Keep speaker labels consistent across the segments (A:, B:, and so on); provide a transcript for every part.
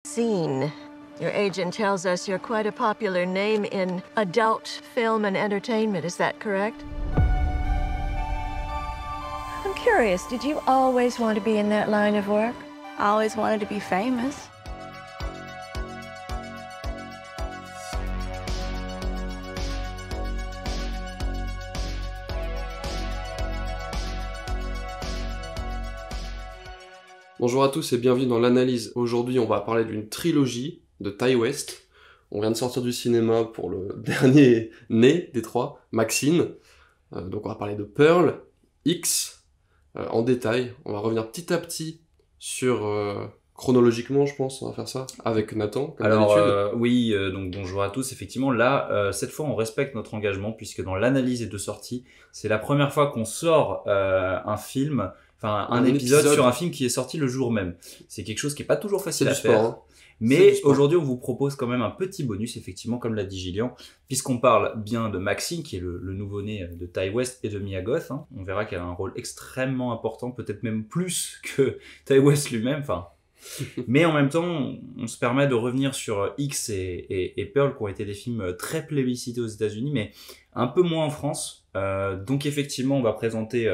A: Scene. Your agent tells us you're quite a popular name in adult film and entertainment, is that correct? I'm curious, did you always want to be in that line of work?
B: I always wanted to be famous.
C: Bonjour à tous et bienvenue dans l'analyse. Aujourd'hui, on va parler d'une trilogie de Ti West. On vient de sortir du cinéma pour le dernier né des trois, Maxine. Donc on va parler de Pearl, X, en détail. On va revenir petit à petit sur... chronologiquement, je pense, on va faire ça, avec Nathan, comme d'habitude.
D: Donc bonjour à tous. Effectivement, là, cette fois, on respecte notre engagement, puisque dans l'analyse et de sortie, c'est la première fois qu'on sort un film... Enfin, un épisode sur un film qui est sorti le jour même. C'est quelque chose qui est pas toujours facile à faire.
C: Hein.
D: Mais aujourd'hui, on vous propose quand même un petit bonus, effectivement, comme l'a dit Gillian, puisqu'on parle bien de Maxine, qui est le nouveau-né de Ti West et de Mia Goth. Hein. On verra qu'elle a un rôle extrêmement important, peut-être même plus que Ti West lui-même. Enfin, mais en même temps, on se permet de revenir sur X et Pearl, qui ont été des films très plébiscités aux États-Unis, mais un peu moins en France. Donc effectivement, on va présenter...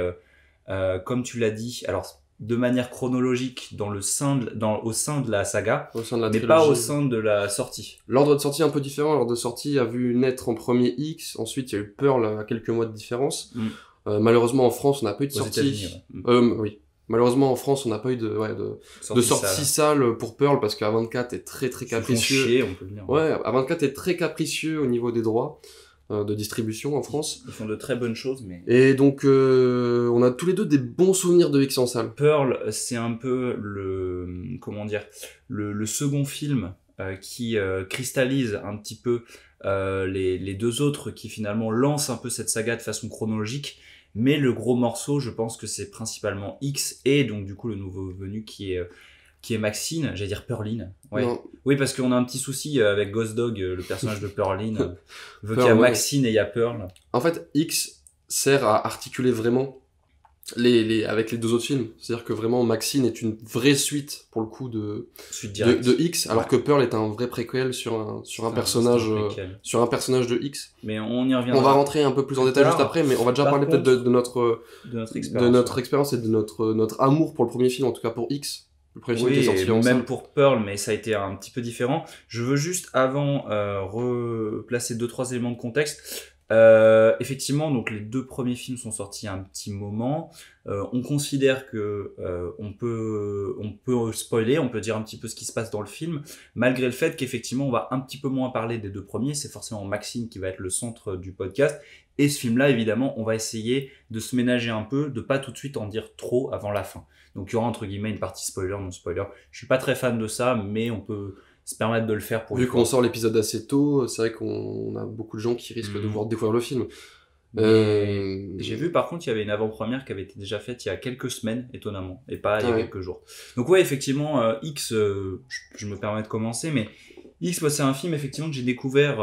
D: comme tu l'as dit, alors de manière chronologique au sein de la saga,
C: au sein de la
D: mais
C: trilogie.
D: pas au sein de la sortie.
C: L'ordre de sortie est un peu différent. L'ordre de sortie a vu naître en premier X, ensuite il y a eu Pearl à quelques mois de différence. Malheureusement en France on n'a pas eu de sortie. Oui. Malheureusement en France on n'a pas eu de sortie sale pour Pearl parce qu'à 24 est très très capricieux.
D: Chier, on peut le dire.
C: Ouais, à 24 est très capricieux au niveau des droits de distribution en France.
D: Ils font de très bonnes choses, mais...
C: Et donc, on a tous les deux des bons souvenirs de X en salle.
D: Pearl, c'est un peu le second film qui cristallise un petit peu les deux autres qui finalement lancent un peu cette saga de façon chronologique. Mais le gros morceau, je pense que c'est principalement X et donc du coup le nouveau venu qui est Maxine, j'allais dire Pearline. Ouais.
C: Non.
D: Oui, parce qu'on a un petit souci avec Ghost Dog, le personnage de Pearline, veut qu'il y a Maxine et il y a Pearl.
C: En fait, X sert à articuler vraiment avec les deux autres films. C'est-à-dire que vraiment, Maxine est une vraie suite, pour le coup, de X, alors que Pearl est un vrai préquel sur un personnage de X.
D: Mais on y reviendra.
C: On va rentrer un peu plus en détail juste après, mais on va déjà parler peut-être de notre expérience et de notre amour pour le premier film, en tout cas pour X.
D: Oui, même pour Pearl, mais ça a été un petit peu différent. Je veux juste, avant, replacer 2-3 éléments de contexte. Effectivement, donc les deux premiers films sont sortis un petit moment. On considère que on peut spoiler, on peut dire un petit peu ce qui se passe dans le film, malgré le fait qu'effectivement on va un petit peu moins parler des deux premiers. C'est forcément Maxine qui va être le centre du podcast. Et ce film-là, évidemment, on va essayer de se ménager un peu, de pas tout de suite en dire trop avant la fin. Donc il y aura entre guillemets une partie spoiler, non spoiler. Je suis pas très fan de ça, mais on peut se permettre de le faire pour...
C: Vu qu'on sort l'épisode assez tôt, c'est vrai qu'on a beaucoup de gens qui risquent de voir découvrir le film.
D: J'ai vu par contre il y avait une avant-première qui avait été déjà faite il y a quelques semaines, étonnamment, et pas il y a quelques jours. Donc ouais, effectivement, X, je me permets de commencer, mais X, moi, c'est un film effectivement que j'ai découvert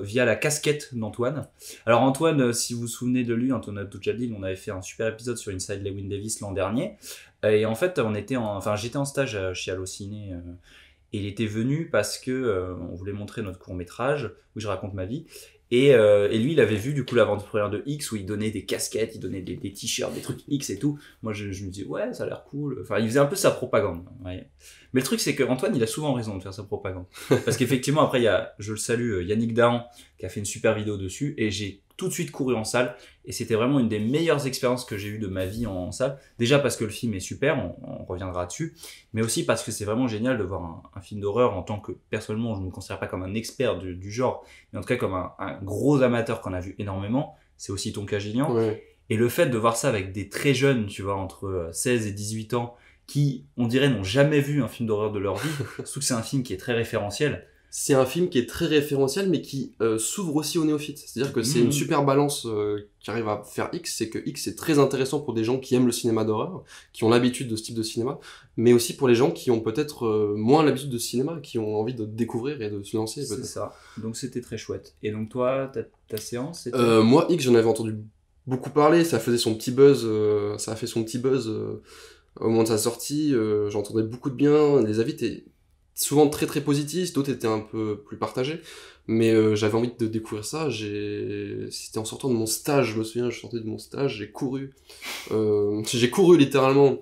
D: via la casquette d'Antoine. Alors Antoine, si vous vous souvenez de lui, Antoine Abdou-Jalil, on avait fait un super épisode sur Inside Llewyn Davis l'an dernier, et en fait j'étais en stage chez Allociné, et il était venu parce que on voulait montrer notre court-métrage où je raconte ma vie. Et lui, il avait vu du coup l'avant-première de X où il donnait des casquettes, il donnait des t-shirts, des trucs X et tout. Moi, je me disais, ouais, ça a l'air cool. Enfin, il faisait un peu sa propagande. Ouais. Mais le truc, c'est que Antoine, il a souvent raison de faire sa propagande. Parce qu'effectivement, après, il y a, je le salue, Yannick Dahan, qui a fait une super vidéo dessus. Et j'ai tout de suite couru en salle. Et c'était vraiment une des meilleures expériences que j'ai eues de ma vie en salle. Déjà parce que le film est super, on reviendra dessus. Mais aussi parce que c'est vraiment génial de voir un film d'horreur en tant que, personnellement, je ne me considère pas comme un expert du genre, mais en tout cas comme un gros amateur qu'on a vu énormément. C'est aussi ton cas, Gillian.
C: Ouais.
D: Et le fait de voir ça avec des très jeunes, tu vois, entre 16 et 18 ans, qui, on dirait, n'ont jamais vu un film d'horreur de leur vie, surtout que c'est un film qui est très référentiel.
C: C'est un film qui est très référentiel, mais qui s'ouvre aussi aux néophytes. C'est-à-dire que c'est une super balance qui arrive à faire X, c'est que X est très intéressant pour des gens qui aiment le cinéma d'horreur, qui ont l'habitude de ce type de cinéma, mais aussi pour les gens qui ont peut-être moins l'habitude de cinéma, qui ont envie de découvrir et de se lancer.
D: C'est
C: peut-être.
D: ça. Donc c'était très chouette. Et donc toi, ta séance, c'était...
C: Moi, X, j'en avais entendu beaucoup parler, ça faisait son petit buzz, ça a fait son petit buzz au moment de sa sortie, j'entendais beaucoup de bien, les avis étaient souvent très très positifs, d'autres étaient un peu plus partagés. Mais j'avais envie de découvrir ça. C'était en sortant de mon stage, je me souviens, je sortais de mon stage, j'ai couru. J'ai couru littéralement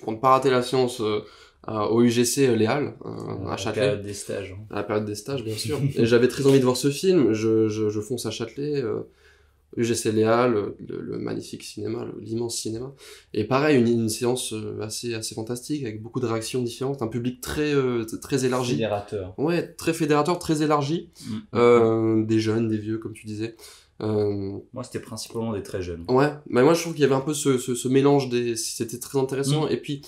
C: pour ne pas rater la séance au UGC Les Halles, à Châtelet.
D: À la période des stages.
C: À la période des stages, bien sûr. Et j'avais très envie de voir ce film. Je fonce à Châtelet, UGC Les Halles, le magnifique cinéma, l'immense cinéma. Et pareil, une séance assez fantastique, avec beaucoup de réactions différentes, un public très élargi.
D: Fédérateur.
C: Ouais, très fédérateur, très élargi. Des jeunes, des vieux, comme tu disais.
D: Moi, c'était principalement des très jeunes.
C: Ouais, mais moi je trouve qu'il y avait un peu ce mélange c'était très intéressant. Et puis,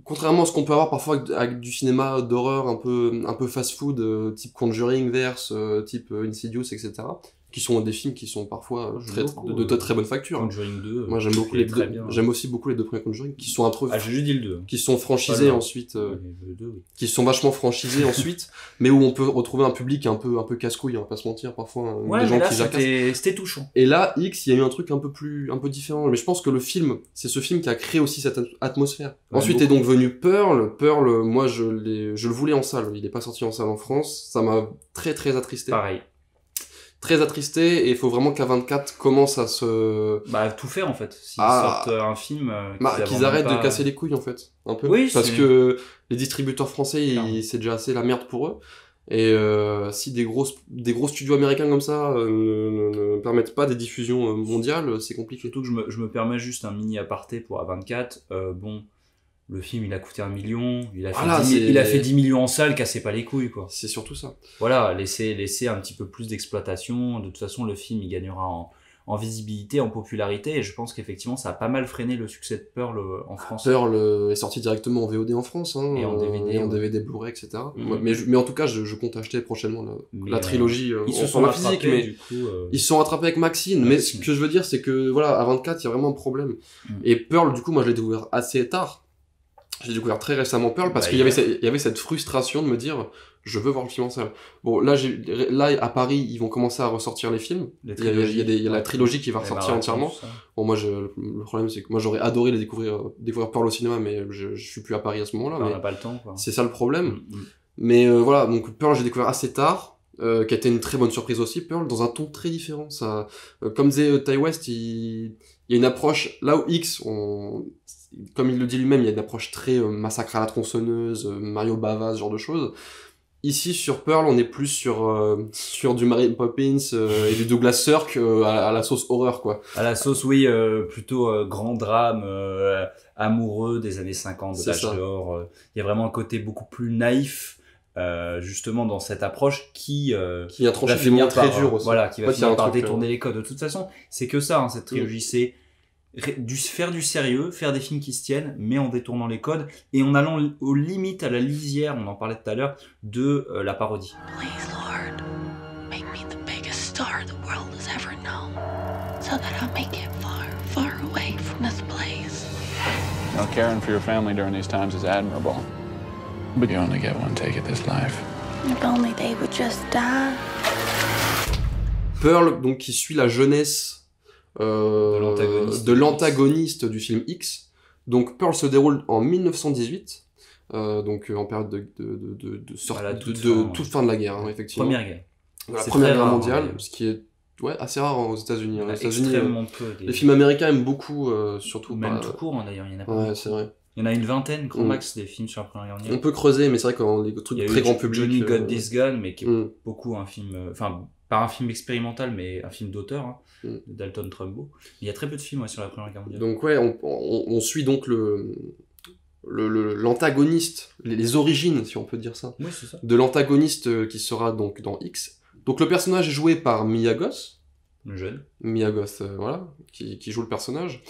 C: contrairement à ce qu'on peut avoir parfois avec du cinéma d'horreur un peu fast-food, type Conjuring, Verse, type Insidious, etc., qui sont des films qui sont parfois de très bonne facture.
D: Conjuring 2.
C: Moi j'aime beaucoup les deux. J'aime aussi beaucoup les deux premiers Conjuring, qui sont
D: j'ai juste dit le 2.
C: Qui sont franchisés ensuite,
D: le 2, oui.
C: Qui sont vachement franchisés ensuite, mais où on peut retrouver un public un peu casse-couille, on va pas se mentir, parfois.
D: Ouais, des gens qui c'était touchant.
C: Et là, X, il y a eu un truc un peu différent. Mais je pense que le film, c'est ce film qui a créé aussi cette atmosphère. Ouais, ensuite est donc venu Pearl. Pearl, moi je le voulais en salle. Il est pas sorti en salle en France. Ça m'a très très attristé.
D: Pareil.
C: Très attristé, et il faut vraiment qu'A24 commence à se...
D: tout faire en fait. S'ils sortent un film...
C: qu'ils arrêtent de casser les couilles en fait, un peu.
D: Oui,
C: parce que les distributeurs français, c'est déjà assez la merde pour eux. Et si des gros studios américains comme ça ne permettent pas des diffusions mondiales, c'est compliqué.
D: Surtout que je me permets juste un mini aparté pour A24. Le film, il a coûté 1 million, il a fait 10 millions en salle, cassez pas les couilles, quoi.
C: C'est surtout ça.
D: Voilà, laissez un petit peu plus d'exploitation. De toute façon, le film, il gagnera en visibilité, en popularité, et je pense qu'effectivement, ça a pas mal freiné le succès de Pearl en France.
C: Pearl est sorti directement en VOD en France, hein,
D: et en DVD,
C: DVD Blu-ray, etc. Mais en tout cas, je compte acheter prochainement la trilogie
D: ils se sont rattrapés,
C: physique, mais du coup, ils se sont rattrapés avec Maxine. Mais ce que je veux dire, c'est que voilà, à 24, il y a vraiment un problème. Et Pearl, du coup, moi, je l'ai découvert assez tard. J'ai découvert très récemment Pearl parce qu'il y avait cette frustration de me dire je veux voir le film en salle. Bon, là à Paris, ils vont commencer à ressortir les films. Il y a la trilogie qui va ressortir entièrement. Bon, moi le problème c'est que moi j'aurais adoré les découvrir Pearl au cinéma, mais je suis plus à Paris à ce moment-là.
D: On n'a pas le temps, quoi.
C: C'est ça le problème. Mais voilà, donc Pearl j'ai découvert assez tard. Qui a été une très bonne surprise aussi, Pearl, dans un ton très différent. Ça, comme disait Ty West, il y a une approche, là où X, comme il le dit lui-même, il y a une approche très massacre à la tronçonneuse, Mario Bava, ce genre de choses. Ici, sur Pearl, on est plus sur du Mary Poppins et du Douglas Sirk à la sauce horreur, quoi.
D: À la sauce, oui, plutôt grand drame amoureux des années 50, de l'âge d'or. Il y a vraiment un côté beaucoup plus naïf, justement, dans cette approche qui
C: a tranché des mots très durs aussi.
D: Voilà, qui va finir par détourner les codes. De toute façon, c'est que ça, hein, cette trilogie, c'est faire du sérieux, faire des films qui se tiennent, mais en détournant les codes et en allant aux limites, à la lisière, on en parlait tout à l'heure, de la parodie.
E: Please, Lord, make me the biggest star the world has ever known, so that I'll make it far, far away from this place.
F: Now, caring for your family during these times is admirable, but you only get one take at this life.
B: If only they would just die.
C: Pearl, donc, qui suit la jeunesse de l'antagoniste du film X. Donc Pearl se déroule en 1918, donc en période de toute fin de la guerre, hein, effectivement.
D: Première guerre.
C: La Première Guerre mondiale, ce qui est assez rare aux États-Unis. Aux États-Unis,
D: extrêmement peu.
C: Les films américains aiment beaucoup, surtout.
D: Même tout court, hein, d'ailleurs, il y en a pas.
C: Ouais, c'est vrai.
D: Il y en a une vingtaine, grand max, des films sur la Première Guerre mondiale.
C: On peut creuser, mais c'est vrai quand les trucs très grand public.
D: Johnny Got This Gun, mais qui est beaucoup un film, pas un film expérimental, mais un film d'auteur, hein, de Dalton Trumbo. Il y a très peu de films sur la Première Guerre mondiale.
C: Donc ouais, on suit donc l'antagoniste, les origines, si on peut dire ça,
D: oui, c'est ça,
C: de l'antagoniste qui sera donc dans X. Donc le personnage est joué par Mia Goth.
D: Le jeune. Mia
C: Goth, voilà, qui joue le personnage.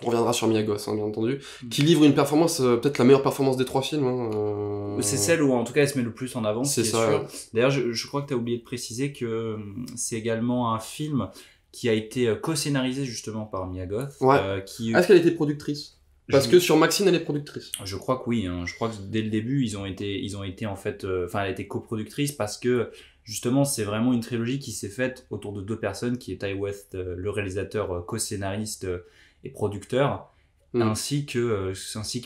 C: On reviendra sur Mia Goth, hein, bien entendu, qui livre une performance, peut-être la meilleure performance des trois films. Hein,
D: C'est celle où, en tout cas, elle se met le plus en avant.
C: C'est ça.
D: D'ailleurs, je crois que tu as oublié de préciser que c'est également un film qui a été co-scénarisé justement par Mia Goth.
C: Ouais. Est-ce qu'elle était productrice ? Parce que sur Maxine, elle est productrice.
D: Je crois que oui. Hein. Je crois que dès le début, ils ont été en fait... elle a été coproductrice parce que, justement, c'est vraiment une trilogie qui s'est faite autour de deux personnes, qui est Ty West, le réalisateur co-scénariste et producteur, ainsi que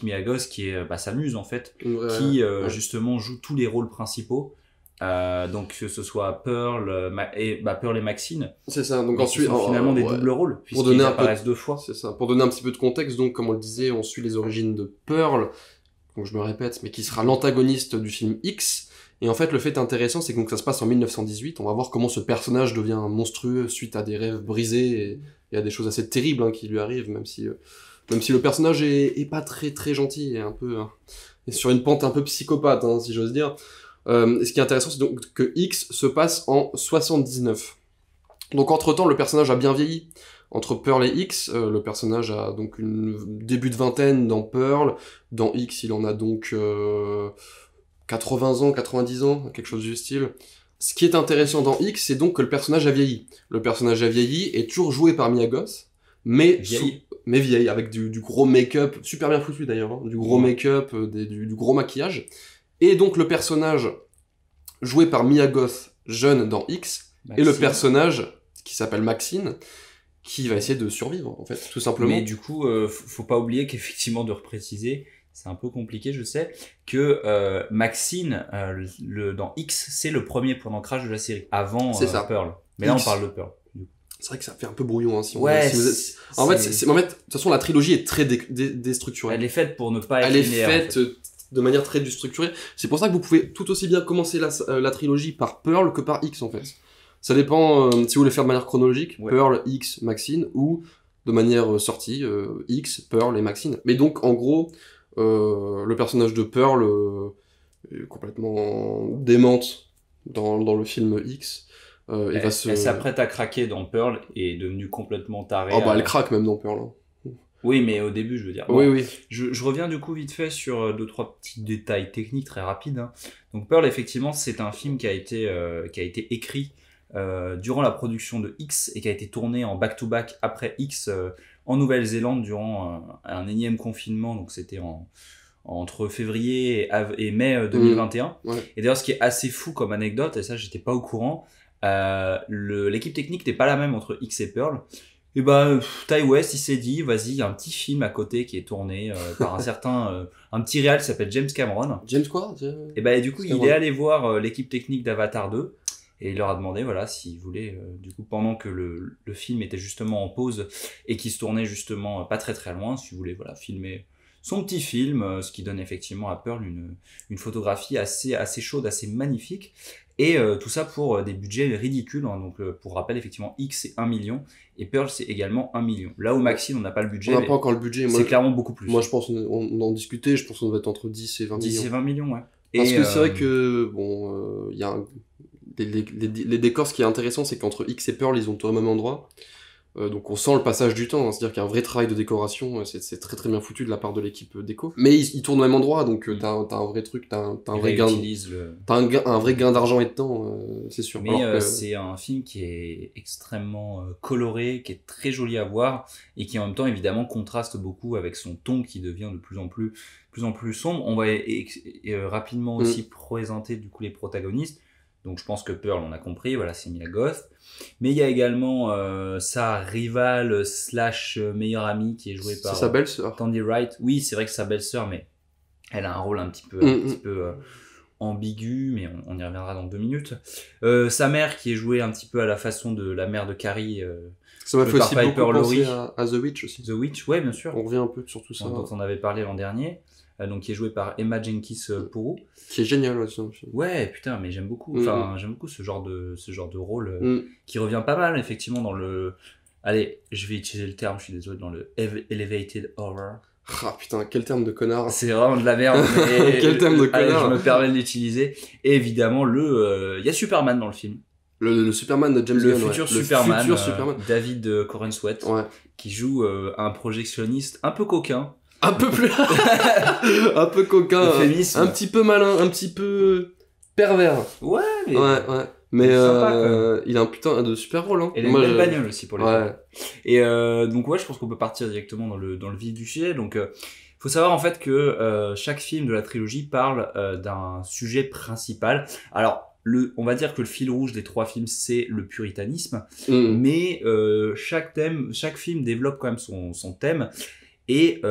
D: Mia Goth qui est sa muse en fait, qui justement joue tous les rôles principaux. Donc que ce soit Pearl, Pearl et Maxine.
C: C'est ça. Donc ensuite,
D: sont finalement des doubles rôles puisqu'ils apparaissent 2 fois.
C: C'est ça. Pour donner un petit peu de contexte, donc comme on le disait, on suit les origines de Pearl, donc je me répète, mais qui sera l'antagoniste du film X. Et en fait, le fait intéressant, c'est que donc ça se passe en 1918. On va voir comment ce personnage devient monstrueux suite à des rêves brisés et à des choses assez terribles qui lui arrivent, même si le personnage est pas très très gentil et un peu est sur une pente un peu psychopathe, si j'ose dire. Ce qui est intéressant, c'est donc que X se passe en 79. Donc entre-temps, le personnage a bien vieilli. Entre Pearl et X, le personnage a donc une début de vingtaine dans Pearl. Dans X, il en a donc 80 ans, 90 ans, quelque chose du style. Ce qui est intéressant dans X, c'est donc que le personnage a vieilli. Le personnage a vieilli, est toujours joué par Mia Goth, mais vieille, avec du gros make-up, super bien foutu d'ailleurs, du gros make-up, du gros maquillage. Et donc le personnage joué par Mia Goth, jeune dans X, Maxine. Et le personnage qui s'appelle Maxine, qui va essayer de survivre, en fait, tout simplement.
D: Mais du coup, faut pas oublier qu'effectivement, de repréciser, c'est un peu compliqué, je sais, que Maxine, dans X, c'est le premier point d'ancrage de la série, avant Pearl. Mais là, on parle de Pearl.
C: C'est vrai que ça fait un peu brouillon, si on...
D: Ouais,
C: En fait, de toute façon, la trilogie est très déstructurée.
D: Elle est faite pour ne pas être
C: linéaire. Elle est faite de manière très déstructurée. C'est pour ça que vous pouvez tout aussi bien commencer la trilogie par Pearl que par X, en fait. Ça dépend si vous voulez faire de manière chronologique, Pearl, X, Maxine, ou de manière sortie, X, Pearl et Maxine. Mais donc, en gros, le personnage de Pearl est complètement démente dans le film X.
D: Elle s'apprête à craquer dans Pearl et est devenue complètement tarée.
C: Elle craque même dans Pearl.
D: Oui, mais au début, je veux dire.
C: Bon, oui.
D: Je reviens du coup vite fait sur 2-3 petits détails techniques très rapides. Donc Pearl, effectivement, c'est un film qui a été écrit durant la production de X et qui a été tourné en back-to-back après X en Nouvelle-Zélande durant un énième confinement. Donc c'était entre février et mai 2021. Et d'ailleurs, ce qui est assez fou comme anecdote, et ça, j'étais pas au courant, l'équipe technique n'est pas la même entre X et Pearl. Et Ti West, il s'est dit, vas-y, il y a un petit film à côté qui est tourné par un petit réal qui s'appelle James Cameron.
C: James quoi?
D: Et du coup, il est allé voir l'équipe technique d'Avatar 2 et il leur a demandé, voilà, s'ils voulaient, du coup, pendant que le film était justement en pause et qu'il se tournait justement pas très très loin, s'ils voulaient, voilà, filmer son petit film, ce qui donne effectivement à Pearl une photographie assez chaude, assez magnifique. Et tout ça pour des budgets ridicules. Donc, pour rappel, effectivement, X, c'est 1 million. Et Pearl, c'est également 1 million. Là où Maxine, on n'a pas le budget.
C: On n'a pas encore le budget.
D: C'est clairement beaucoup plus.
C: Moi, je pense on en discutait. Je pense qu'on doit être entre 10 et 20 millions.
D: 10 et 20 millions, ouais.
C: Parce que c'est vrai que, il y a les décors, ce qui est intéressant, c'est qu'entre X et Pearl, ils ont tout au même endroit. Donc on sent le passage du temps, c'est-à-dire qu'il y a un vrai travail de décoration, c'est très très bien foutu de la part de l'équipe déco. Mais ils tournent au même endroit, donc t'as un vrai truc, t'as un vrai gain, un vrai gain d'argent et de temps, c'est sûr.
D: Mais c'est un film qui est extrêmement coloré, qui est très joli à voir, et qui en même temps évidemment contraste beaucoup avec son ton qui devient de plus en plus sombre. On va rapidement aussi présenter du coup les protagonistes. Donc je pense que Pearl, on a compris, voilà, c'est Mia Goth. Mais il y a également sa rivale / meilleure amie qui est jouée par
C: sa belle-sœur.
D: Tandy Wright. Oui, c'est vrai que c'est sa belle-sœur, mais elle a un rôle un petit peu ambigu, mais on y reviendra dans 2 minutes. Sa mère qui est jouée un petit peu à la façon de la mère de Carrie.
C: Ça m'a fait aussi beaucoup penser à The Witch aussi.
D: The Witch, ouais, bien sûr.
C: On revient un peu sur tout ça.
D: Dont on avait parlé l'an dernier. Donc qui est joué par Emma Jenkins Puru.
C: Qui est génial aussi.
D: Ouais, putain, mais j'aime beaucoup. Enfin, j'aime beaucoup ce genre de rôle qui revient pas mal effectivement dans le. Allez, je vais utiliser le terme. Je suis désolé, dans le elevated horror.
C: Ah putain, quel terme de connard.
D: C'est vraiment de la merde. Mais
C: quel terme de connard.
D: Allez, je me permets de l'utiliser. Et évidemment, il y a Superman dans le film.
C: Le Superman de James Gunn.
D: Le futur Superman. David Corenswet, qui joue un projectionniste un peu coquin.
C: Un peu plus un peu coquin, un petit peu malin, un petit peu pervers.
D: Ouais, mais
C: mais sympa, il a un putain de super rôle,
D: Et il a une belle bagnole aussi pour les gens. Et donc je pense qu'on peut partir directement dans le vif du sujet. Donc faut savoir en fait que chaque film de la trilogie parle d'un sujet principal. Alors on va dire que le fil rouge des 3 films, c'est le puritanisme, mais chaque film développe quand même son thème. Et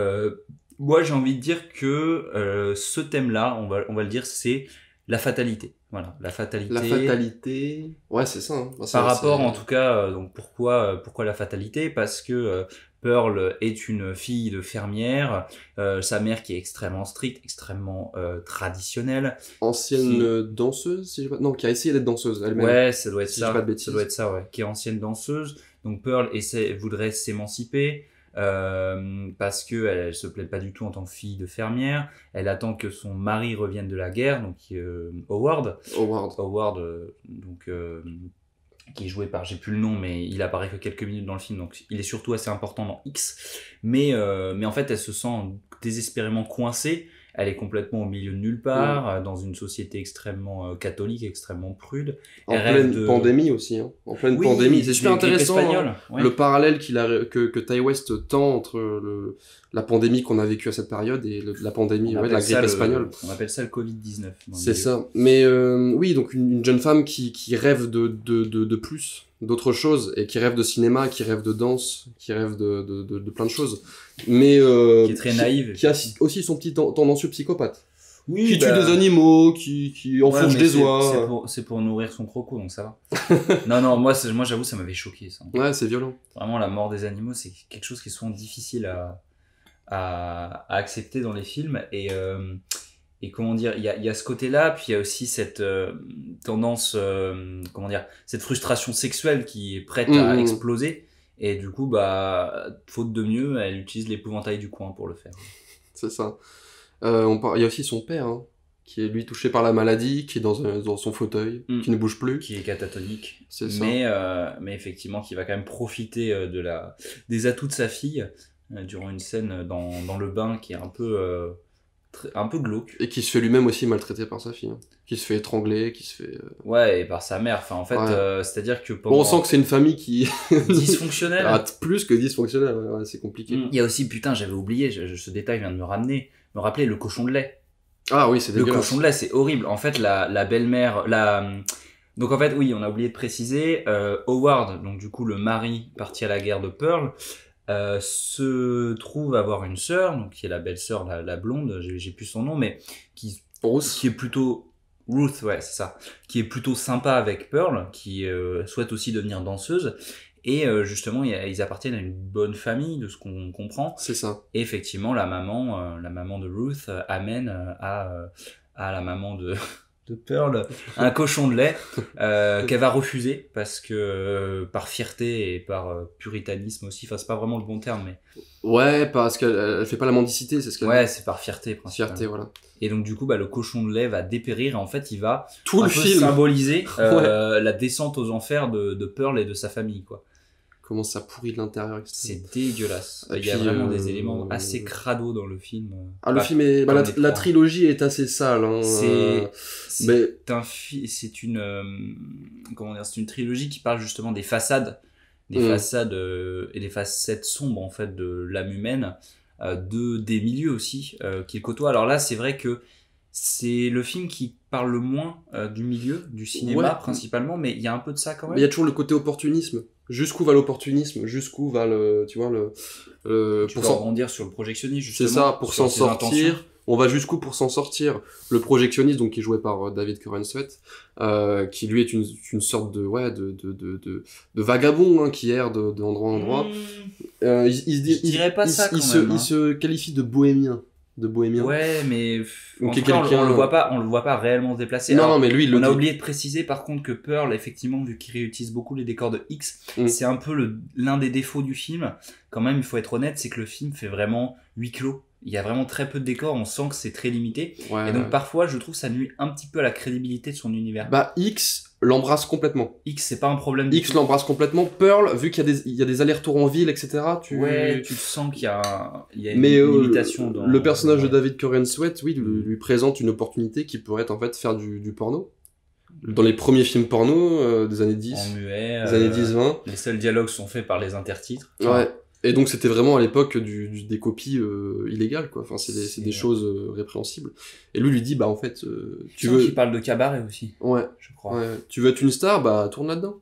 D: moi, j'ai envie de dire que ce thème-là, on va le dire, c'est la fatalité. Voilà, la fatalité.
C: La fatalité. Ouais, c'est ça. Hein.
D: Par rapport, en tout cas, donc pourquoi la fatalité? Parce que Pearl est une fille de fermière, sa mère qui est extrêmement stricte, extrêmement traditionnelle.
C: Ancienne danseuse, si je... Non, qui a essayé d'être danseuse elle-même.
D: Ouais, ça doit être
C: si
D: ça.
C: je dis pas de bêtises.
D: Ça doit être ça, ouais. Qui est ancienne danseuse. Donc Pearl voudrait s'émanciper. Parce que elle se plaît pas du tout en tant que fille de fermière. Elle attend que son mari revienne de la guerre, donc Howard, donc qui est joué par, j'ai plus le nom, mais il apparaît que quelques minutes dans le film, donc il est surtout assez important dans X. Mais en fait, elle se sent désespérément coincée. Elle est complètement au milieu de nulle part, dans une société extrêmement catholique, extrêmement prude.
C: En pleine pandémie aussi, hein. En pleine pandémie. C'est super intéressant, hein, ouais. Le parallèle que Ty West tend entre la pandémie qu'on a vécue à cette période et la pandémie de la grippe espagnole.
D: On appelle ça le Covid-19.
C: C'est ça. Mais oui, donc une jeune femme qui rêve de plus, d'autres choses, et qui rêve de cinéma, qui rêve de danse, qui rêve de plein de choses. Mais
D: qui est très naïve.
C: Qui a aussi son petit tendancieux psychopathe.
D: Oui,
C: qui tue des animaux, qui enfourche des oies.
D: C'est pour nourrir son croco, donc ça va. non, moi j'avoue, ça m'avait choqué, ça.
C: Ouais, c'est violent.
D: Vraiment, la mort des animaux, c'est quelque chose qui est souvent difficile à accepter dans les films. Et comment dire, il y a ce côté-là, puis il y a aussi cette tendance, comment dire, cette frustration sexuelle qui est prête à exploser. Et du coup, faute de mieux, elle utilise l'épouvantail du coin pour le faire. C'est
C: ça. Il y a aussi son père, hein, qui est lui touché par la maladie, qui est dans son fauteuil, qui ne bouge plus.
D: Qui est catatonique.
C: C'est ça.
D: Mais effectivement, qui va quand même profiter des atouts de sa fille durant une scène dans le bain qui est un peu glauque.
C: Et qui se fait lui-même aussi maltraiter par sa fille. Hein. Qui se fait étrangler, qui se fait...
D: Ouais, et par sa mère. Enfin, en fait, c'est-à-dire que
C: on sent que c'est une famille qui...
D: dysfonctionnelle.
C: Plus que dysfonctionnelle, ouais, c'est compliqué.
D: Il y a aussi, putain, j'avais oublié, ce détail vient de me rappeler le cochon de lait.
C: Ah oui, c'est dégueulasse.
D: Le cochon de lait, c'est horrible. En fait, la belle-mère... Donc en fait, oui, on a oublié de préciser, Howard, donc du coup le mari parti à la guerre de Pearl, se trouve avoir une sœur, donc qui est la belle-sœur, la blonde, j'ai plus son nom, mais qui est plutôt... Ruth, ouais, c'est ça. Qui est plutôt sympa avec Pearl, qui souhaite aussi devenir danseuse. Et justement, ils appartiennent à une bonne famille, de ce qu'on comprend.
C: C'est ça.
D: Et effectivement, la maman de Ruth amène à la maman de Pearl un cochon de lait qu'elle va refuser parce que par fierté et par puritanisme aussi. Enfin, c'est pas vraiment le bon terme, mais
C: ouais, parce qu'elle fait pas la mendicité, c'est ce qu'elle
D: ouais, c'est par fierté principalement.
C: Fierté, voilà.
D: Et donc du coup, le cochon de lait va dépérir et en fait, il va
C: tout le film
D: symboliser la descente aux enfers de Pearl et de sa famille, quoi.
C: Comment ça pourrit de l'intérieur.
D: C'est dégueulasse. Il y a vraiment des éléments assez crado dans le film.
C: Le film est... la trilogie est assez sale. Hein.
D: C'est une trilogie qui parle justement des façades. Des façades et des facettes sombres en fait de l'âme humaine, des milieux aussi qu'il côtoie. Alors là, c'est vrai que c'est le film qui parle le moins du milieu, du cinéma principalement, mais il y a un peu de ça quand même.
C: Il y a toujours le côté opportunisme. Jusqu'où va l'opportunisme, jusqu'où va tu
D: peux rebondir sur le projectionnisme, justement.
C: C'est ça, pour s'en sortir. On va jusqu'où pour s'en sortir. Le projectionniste, donc qui est joué par David Corenswet, qui lui est une sorte de vagabond, hein, qui erre d'endroit en endroit.
D: Je dirais pas ça quand même.
C: Il se qualifie de bohémien.
D: Ouais, mais en tout cas, on le voit pas réellement se déplacer.
C: Non, mais lui,
D: on a oublié de préciser par contre que Pearl, effectivement, vu qu'il réutilise beaucoup les décors de X, c'est un peu l'un des défauts du film. Quand même, il faut être honnête, c'est que le film fait vraiment huis clos. Il y a vraiment très peu de décors, on sent que c'est très limité. Et donc parfois, je trouve que ça nuit un petit peu à la crédibilité de son univers.
C: X l'embrasse complètement.
D: X, c'est pas un problème.
C: X l'embrasse complètement. Pearl, vu qu'il y a des allers-retours en ville, etc.
D: Tu sens qu'il y a une limitation.
C: Le personnage de David Corenswet, lui présente une opportunité qui pourrait être en fait faire du porno. Dans les premiers films porno des années 10.
D: En muet.
C: Des années 10-20.
D: Les seuls dialogues sont faits par les intertitres.
C: Ouais. Et donc c'était vraiment à l'époque des copies illégales, quoi. Enfin, c'est des choses répréhensibles. Et lui dit, en fait,
D: tu veux... qu'il parle de cabaret aussi.
C: Ouais.
D: Je crois.
C: Ouais. Tu veux être une star, tourne là-dedans.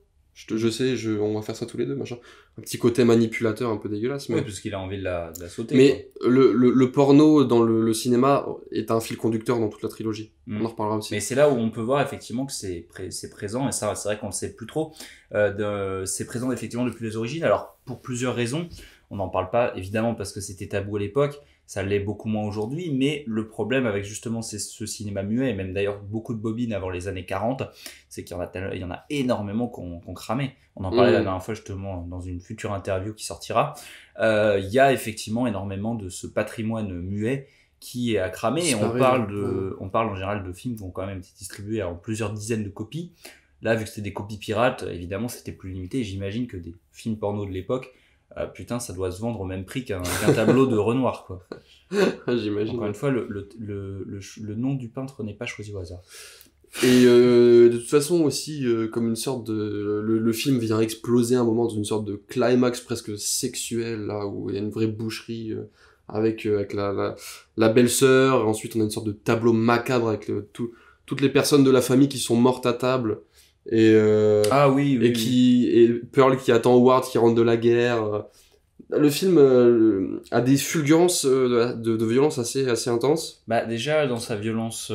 C: je sais, on va faire ça tous les deux, machin. Un petit côté manipulateur un peu dégueulasse, mais...
D: Ouais, parce qu'il a envie de la sauter.
C: Mais le porno dans le cinéma est un fil conducteur dans toute la trilogie. On en reparlera aussi.
D: Mais c'est là où on peut voir effectivement que c'est présent, et ça c'est vrai qu'on le sait plus trop. C'est présent effectivement depuis les origines. Alors pour plusieurs raisons, on n'en parle pas évidemment parce que c'était tabou à l'époque. Ça l'est beaucoup moins aujourd'hui, mais le problème avec justement ce cinéma muet, et même d'ailleurs beaucoup de bobines avant les années 40, c'est qu'il y en a énormément qu'on cramait. On en parlait la dernière fois justement dans une future interview qui sortira. Il y a effectivement énormément de ce patrimoine muet qui est à cramer, et on parle en général de films qui ont quand même été distribués en plusieurs dizaines de copies. Là, vu que c'était des copies pirates, évidemment c'était plus limité. J'imagine que des films porno de l'époque, putain, ça doit se vendre au même prix qu'un tableau de Renoir, quoi.
C: J'imagine.
D: Encore une fois, le nom du peintre n'est pas choisi au hasard.
C: Et de toute façon aussi, comme une sorte de... Le film vient exploser à un moment dans une sorte de climax presque sexuel, là, où il y a une vraie boucherie avec la belle-sœur, et ensuite on a une sorte de tableau macabre avec toutes les personnes de la famille qui sont mortes à table. Et Pearl qui attend Howard qui rentre de la guerre. Le film a des fulgurances de violence assez intenses.
D: Bah déjà dans sa violence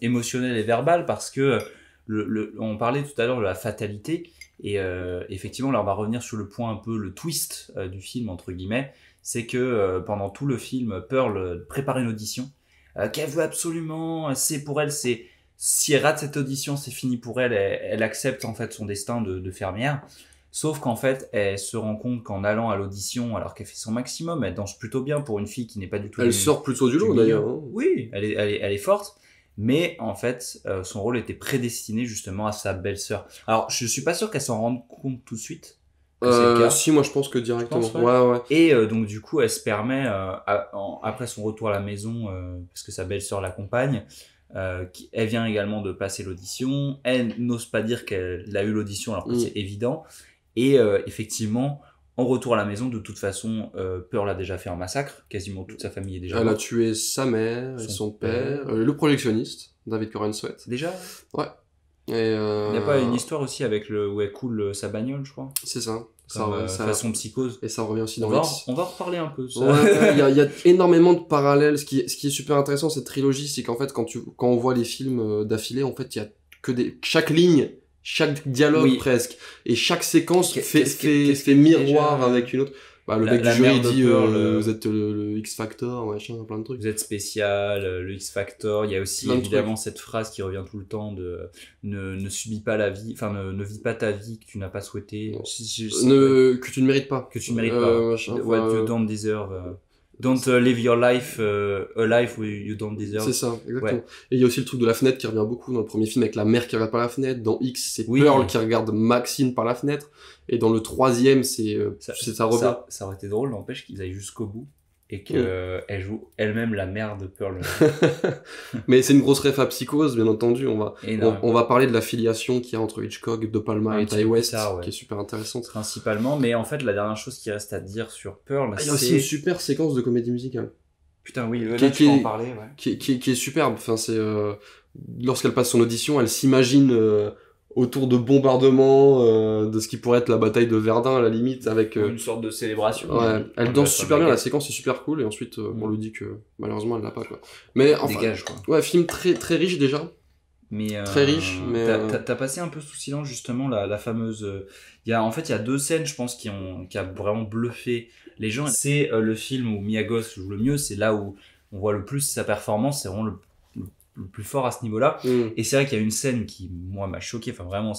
D: émotionnelle et verbale, parce que on parlait tout à l'heure de la fatalité, et effectivement là on va revenir sur le point un peu le twist du film entre guillemets, c'est que pendant tout le film Pearl prépare une audition qu'elle veut absolument, c'est pour elle, c'est si elle rate cette audition, c'est fini pour elle. Elle accepte en fait son destin de fermière. Sauf qu'en fait, elle se rend compte qu'en allant à l'audition, alors qu'elle fait son maximum, elle danse plutôt bien pour une fille qui n'est pas du tout...
C: Elle sort plutôt du lot d'ailleurs. Hein.
D: Oui, elle est forte. Mais en fait, son rôle était prédestiné justement à sa belle-sœur. Alors, je suis pas sûr qu'elle s'en rende compte tout de suite.
C: Si, moi je pense que directement. Ouais.
D: Et donc du coup, elle se permet, après son retour à la maison, parce que sa belle-sœur l'accompagne, elle vient également de passer l'audition. Elle n'ose pas dire qu'elle a eu l'audition alors que c'est évident. Et effectivement, en retour à la maison, de toute façon, Pearl a déjà fait un massacre. Quasiment toute sa famille est déjà morte.
C: Elle a tué sa mère et son père. Le projectionniste, David Corenswet. Sweat.
D: Déjà ?
C: Ouais. Il
D: n'y a pas une histoire aussi avec où elle coule sa bagnole, je crois ?
C: C'est ça.
D: Façon psychose.
C: Et ça revient aussi dans
D: X. On va reparler un peu.
C: Il y a énormément de parallèles. Ce qui est super intéressant cette trilogie, c'est qu'en fait, quand on voit les films d'affilée, en fait, il y a que chaque ligne, chaque dialogue presque, et chaque séquence fait miroir avec une autre. Bah, le mec du jury dit vous êtes le X-Factor, machin, plein de trucs.
D: Vous êtes spécial, le X-Factor. Il y a aussi évidemment cette phrase qui revient tout le temps de ne subis pas la vie, enfin ne vis pas ta vie que tu n'as pas souhaité.
C: Que tu ne mérites pas.
D: Que tu ne mérites pas. What you don't deserve. Don't live your life a life you don't deserve.
C: C'est ça, exactement. Ouais. Et il y a aussi le truc de la fenêtre qui revient beaucoup dans le premier film avec la mère qui regarde par la fenêtre. Dans X, c'est Pearl qui regarde Maxine par la fenêtre. Et dans le troisième, ça revient.
D: Ça aurait été drôle, n'empêche qu'ils aillent jusqu'au bout et qu'elle joue elle-même la mère de Pearl.
C: Mais c'est une grosse ref à Psychose, bien entendu. On va parler de la filiation qu'il y a entre Hitchcock, De Palma et Ty West, qui est super intéressante.
D: Principalement, mais en fait, la dernière chose qui reste à dire sur Pearl,
C: il y a aussi une super séquence de comédie musicale.
D: Putain, oui, là, tu peux en parler, ouais.
C: Qui est superbe. Enfin, c'est lorsqu'elle passe son audition, elle s'imagine autour de bombardements de ce qui pourrait être la bataille de Verdun à la limite, avec
D: une sorte de célébration.
C: Ouais, elle danse super bien, la séquence est super cool, et ensuite on lui dit que malheureusement elle l'a pas, quoi. Mais enfin,
D: dégage, quoi.
C: Ouais, film très très riche déjà.
D: Mais
C: très riche, mais
D: t'as passé un peu sous silence justement la fameuse il y a deux scènes, je pense, qui a vraiment bluffé les gens. C'est le film où Mia Goth joue le mieux, c'est là où on voit le plus sa performance, c'est vraiment le plus fort à ce niveau-là. Et c'est vrai qu'il y a une scène qui, moi, m'a choqué. Enfin, vraiment,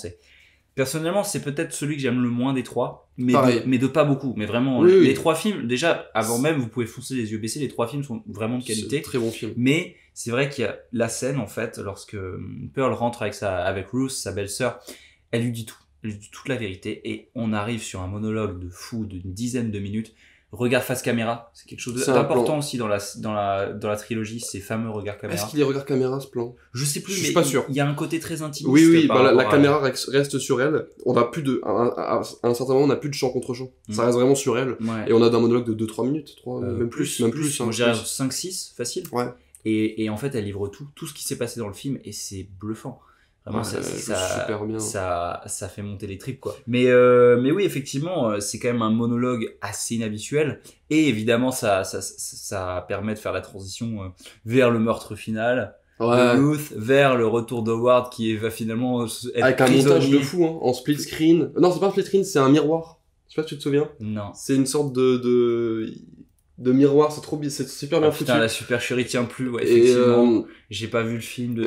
D: personnellement, c'est peut-être celui que j'aime le moins des trois, mais de pas beaucoup. Mais vraiment, les trois films, déjà, avant même, vous pouvez foncer les yeux baissés, les trois films sont vraiment de qualité.
C: Très bon film.
D: Mais c'est vrai qu'il y a la scène, en fait, lorsque Pearl rentre avec Ruth, sa belle-sœur, elle lui dit tout. Elle lui dit toute la vérité, et on arrive sur un monologue de fou d'une dizaine de minutes. Regard face caméra, c'est quelque chose d'important aussi dans la trilogie, ces fameux regards caméra.
C: Est-ce qu'il est regard caméra, ce plan ?
D: Je sais plus,
C: je suis pas sûr.
D: Il y a un côté très intimiste.
C: Oui, la caméra reste sur elle. On a plus à un certain moment, on n'a plus de champ contre champ. Ça reste vraiment sur elle. Ouais. Et on a un monologue de 2-3 minutes, même plus.
D: Moi, je dirais 5-6, facile.
C: Ouais.
D: Et en fait, elle livre tout ce qui s'est passé dans le film, et c'est bluffant. Vraiment,
C: Ouais, super bien.
D: ça fait monter les tripes, quoi. Mais oui, effectivement, c'est quand même un monologue assez inhabituel. Et évidemment, ça permet de faire la transition vers le meurtre final.
C: Ouais.
D: De Ruth vers le retour d'Howard qui va finalement être
C: Avec un
D: prisonnier.
C: montage de fou, hein, en split screen. Non, c'est pas un split screen, c'est un miroir. Je sais pas si tu te souviens.
D: Non.
C: C'est une sorte de miroir, c'est super bien foutu.
D: Putain, la supercherie tient plus, ouais,
C: Et
D: effectivement. J'ai pas vu le film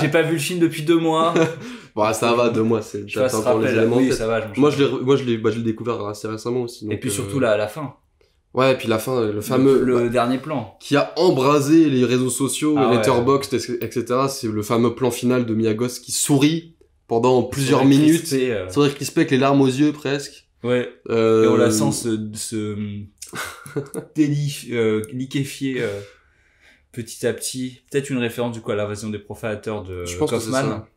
D: j'ai pas vu le film depuis 2 mois.
C: Bon, ça va, 2 mois, c'est
D: Je fasse
C: pour les
D: rappel.
C: éléments.
D: Oui, ça va.
C: Moi, je l'ai découvert assez récemment aussi.
D: Et
C: donc,
D: puis surtout la fin.
C: Ouais, et puis la fin, le fameux,
D: le dernier plan.
C: qui a embrasé les réseaux sociaux,
D: Ah ouais.
C: Letterboxd, etc. C'est le fameux plan final de Miyagos qui sourit pendant plusieurs minutes.
D: Crispé,
C: Sourire crispé avec les larmes aux yeux, presque.
D: Ouais. Et on la sent se liquéfier petit à petit. Peut-être une référence du coup à l'invasion des profanateurs de
C: Je pense que c'est
D: Kaufman.
C: ça.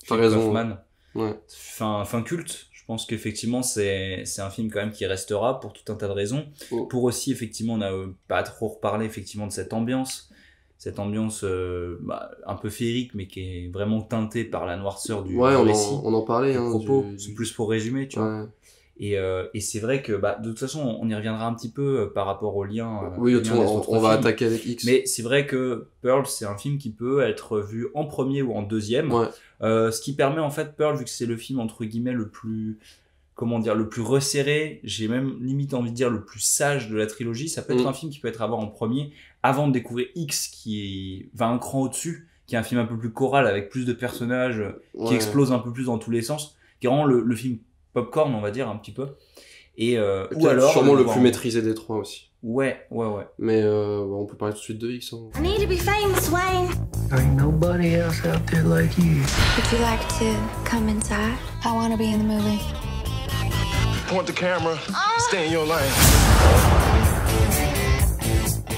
C: T'as raison.
D: Kaufman.
C: Ouais.
D: Fin culte. Je pense qu'effectivement c'est un film quand même qui restera pour tout un tas de raisons.
C: Oh.
D: Pour aussi effectivement on a pas trop reparlé effectivement de cette ambiance un peu féerique mais qui est vraiment teintée par la noirceur du récit.
C: On en parlait,
D: du
C: hein.
D: propos. C'est plus pour résumer, tu vois.
C: Ouais.
D: Et c'est vrai que de toute façon on y reviendra un petit peu par rapport au lien.
C: Oui,
D: au lien des autres
C: on va
D: films.
C: attaquer avec X.
D: Mais c'est vrai que Pearl c'est un film qui peut être vu en premier ou en deuxième.
C: Ouais.
D: Ce qui permet en fait Pearl, vu que c'est le film entre guillemets le plus resserré, j'ai même limite envie de dire le plus sage de la trilogie, ça peut être un film qui peut être à voir en premier avant de découvrir X qui va un cran au-dessus, qui est un film un peu plus choral avec plus de personnages qui explosent un peu plus dans tous les sens, qui est vraiment le film popcorn on va dire un petit peu. Et ou alors
C: sûrement le plus maîtrisé des trois aussi.
D: Ouais.
C: Mais on peut parler tout de suite de X. Hein.
B: I need to be famous, Wayne.
G: There ain't nobody else out there like you.
B: Would you like to come inside? I want to be in the movie.
H: Point the camera, stay in your lane.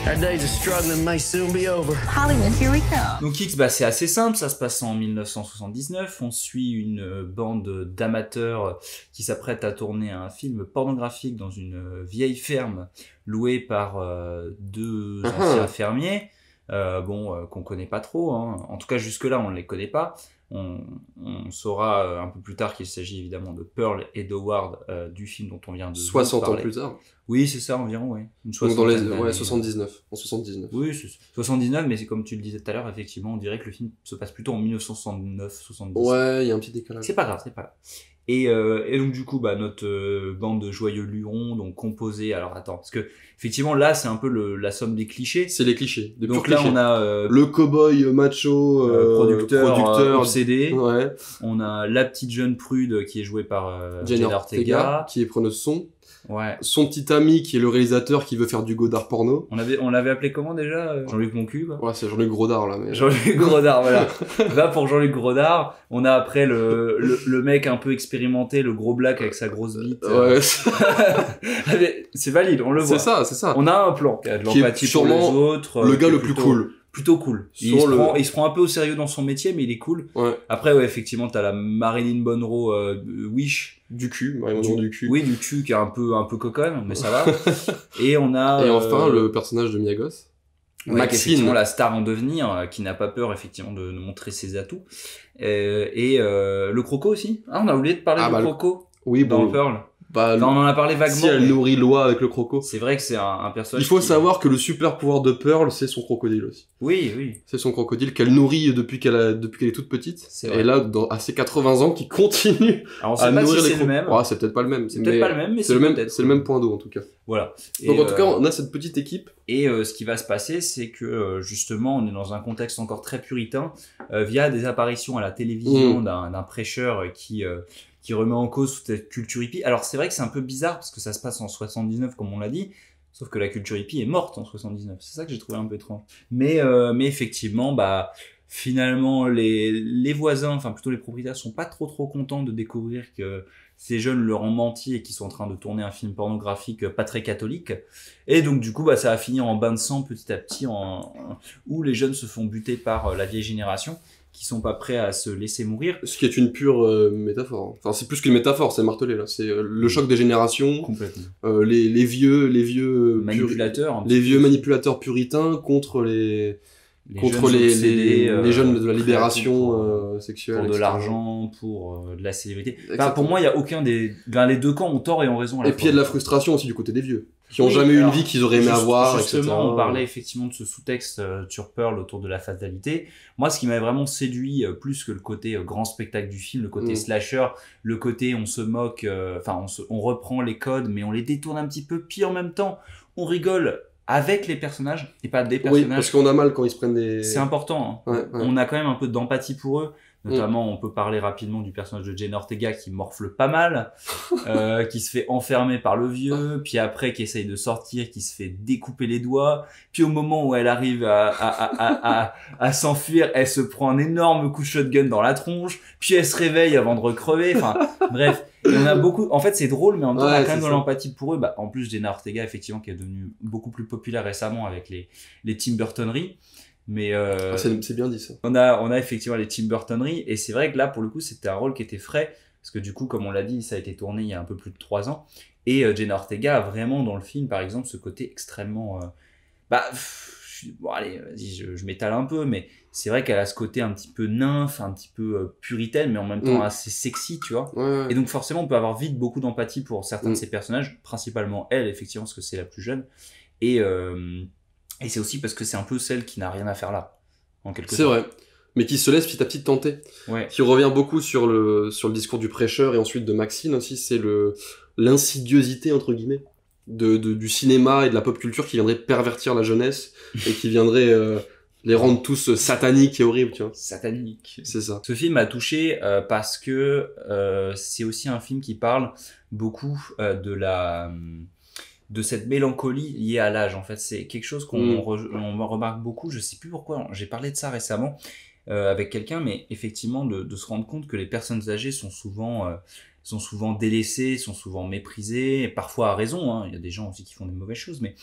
G: Our days of struggling may soon be over.
B: Hollywood, here we come.
D: Donc X, c'est assez simple, ça se passe en 1979, on suit une bande d'amateurs qui s'apprêtent à tourner un film pornographique dans une vieille ferme louée par 2 anciens fermiers, qu'on connaît pas trop, hein. En tout cas jusque-là on ne les connaît pas. On saura un peu plus tard qu'il s'agit évidemment de Pearl et d'Howard du film dont on vient de
C: 60
D: parler.
C: ans plus tard.
D: Oui, c'est ça environ, oui.
C: Donc dans les 79. En 79.
D: Oui, c'est 79, mais c'est comme tu le disais tout à l'heure, effectivement, on dirait que le film se passe plutôt en 1969, 70.
C: Ouais, il y a un petit décalage.
D: C'est pas grave. Et donc du coup, notre bande de joyeux lurons, donc composée. Alors attends, parce que effectivement là, c'est un peu la somme des clichés.
C: C'est les clichés.
D: Donc là, on a
C: le cow-boy macho,
D: producteur obsédé.
C: Ouais.
D: On a la petite jeune prude qui est jouée par
C: Jenna
D: Jenna Ortega,
C: qui est preneuse son.
D: Ouais.
C: Son petit ami qui est le réalisateur qui veut faire du Godard porno.
D: On l'avait appelé comment déjà Jean-Luc Moncu, quoi.
C: Ouais, c'est Jean-Luc Grodard là. Mais...
D: Jean-Luc Grodard, voilà. Va pour Jean-Luc Grodard. On a après le mec un peu expérimenté, le gros black avec sa grosse bite.
C: Ouais.
D: C'est valide, on le voit.
C: C'est ça.
D: On a un plan qui a de l'empathie pour les autres.
C: Le gars le plus cool.
D: Plutôt cool. Il se prend un peu au sérieux dans son métier, mais il est cool.
C: Ouais.
D: Après, ouais, effectivement, t'as la Marilyn Monroe Wish.
C: Du cul, Marilyn du cul.
D: Oui, du cul, qui est un peu coconne, mais ça va. Et on a...
C: Et enfin, le personnage de Miyagos.
D: Ouais, Maxine. La star en devenir, qui n'a pas peur, effectivement, de montrer ses atouts. Le croco aussi. Ah, on a oublié de parler du croco. Oui, dans Pearl. On en a parlé vaguement.
C: Si elle nourrit Loi avec le croco.
D: C'est vrai que c'est un personnage.
C: Il faut savoir que le super pouvoir de Pearl, c'est son crocodile aussi.
D: Oui.
C: C'est son crocodile qu'elle nourrit depuis qu'elle est toute petite. Et là, à ses 80 ans, qui continue à nourrir les crocos. C'est peut-être pas le même.
D: C'est peut-être pas le même, mais
C: c'est le même point d'eau en tout cas.
D: Voilà.
C: Donc en tout cas, on a cette petite équipe.
D: Et ce qui va se passer, c'est que justement, on est dans un contexte encore très puritain, via des apparitions à la télévision d'un prêcheur qui remet en cause toute cette culture hippie. Alors c'est vrai que c'est un peu bizarre parce que ça se passe en 79 comme on l'a dit, sauf que la culture hippie est morte en 79. C'est ça que j'ai trouvé un peu étrange. Mais effectivement, finalement les voisins, enfin plutôt les propriétaires, sont pas trop contents de découvrir que ces jeunes leur ont menti et qu'ils sont en train de tourner un film pornographique pas très catholique. Et donc du coup, ça va finir en bain de sang petit à petit, où les jeunes se font buter par la vieille génération, qui sont pas prêts à se laisser mourir.
C: Ce qui est une pure métaphore. Enfin, c'est plus qu'une métaphore, c'est martelé là. C'est le choc des générations.
D: Complètement.
C: Les vieux
D: manipulateurs.
C: Les vieux manipulateurs puritains contre les contre les jeunes de la libération sexuelle.
D: Pour de l'argent, pour de la célébrité. Enfin, pour moi, il y a aucun des... les deux camps ont tort et ont raison à la fois.
C: Et puis il y a de la frustration aussi du côté des vieux, qui ont jamais eu une vie qu'ils auraient aimé avoir,
D: justement,
C: etc.
D: On parlait effectivement de ce sous-texte sur Pearl autour de la fatalité. Moi, ce qui m'avait vraiment séduit, plus que le côté grand spectacle du film, le côté slasher, le côté on se moque, on reprend les codes, mais on les détourne un petit peu, puis en même temps, on rigole avec les personnages et pas des personnages.
C: Oui, parce qu'on a mal quand ils se prennent des...
D: C'est important. Hein. Ouais. On a quand même un peu d'empathie pour eux. Notamment, on peut parler rapidement du personnage de Jenna Ortega qui morfle pas mal, qui se fait enfermer par le vieux, puis après qui essaye de sortir, qui se fait découper les doigts, puis au moment où elle arrive à s'enfuir, elle se prend un énorme coup de shotgun dans la tronche, puis elle se réveille avant de recrever. Enfin, bref, il y en a beaucoup. En fait, c'est drôle, mais en même temps, on a quand même de l'empathie pour eux. Bah, en plus, Jenna Ortega, effectivement, qui est devenue beaucoup plus populaire récemment avec les Tim Burtonneries. Mais
C: c'est bien dit ça.
D: On a effectivement les Tim Burtonneries et c'est vrai que là pour le coup c'était un rôle qui était frais parce que du coup comme on l'a dit ça a été tourné il y a un peu plus de 3 ans et Jenna Ortega a vraiment dans le film par exemple ce côté extrêmement allez vas-y je m'étale un peu mais c'est vrai qu'elle a ce côté un petit peu nymphe, un petit peu puritaine mais en même temps assez sexy tu vois et donc forcément on peut avoir vite beaucoup d'empathie pour certains de ces personnages, principalement elle effectivement parce que c'est la plus jeune et c'est aussi parce que c'est un peu celle qui n'a rien à faire là, en quelque sorte.
C: C'est vrai, mais qui se laisse petit à petit tenter.
D: Ouais.
C: Qui revient beaucoup sur le discours du prêcheur et ensuite de Maxine aussi, c'est l'insidiosité, entre guillemets, du cinéma et de la pop culture qui viendrait pervertir la jeunesse et qui viendrait les rendre tous sataniques et horribles, tu vois.
D: Sataniques.
C: C'est ça.
D: Ce film m'a touché parce que c'est aussi un film qui parle beaucoup de cette mélancolie liée à l'âge en fait c'est quelque chose qu'on remarque beaucoup, je sais plus pourquoi j'ai parlé de ça récemment avec quelqu'un mais effectivement de se rendre compte que les personnes âgées sont souvent délaissées, sont souvent méprisées et parfois à raison hein. Il y a des gens aussi qui font des mauvaises choses mais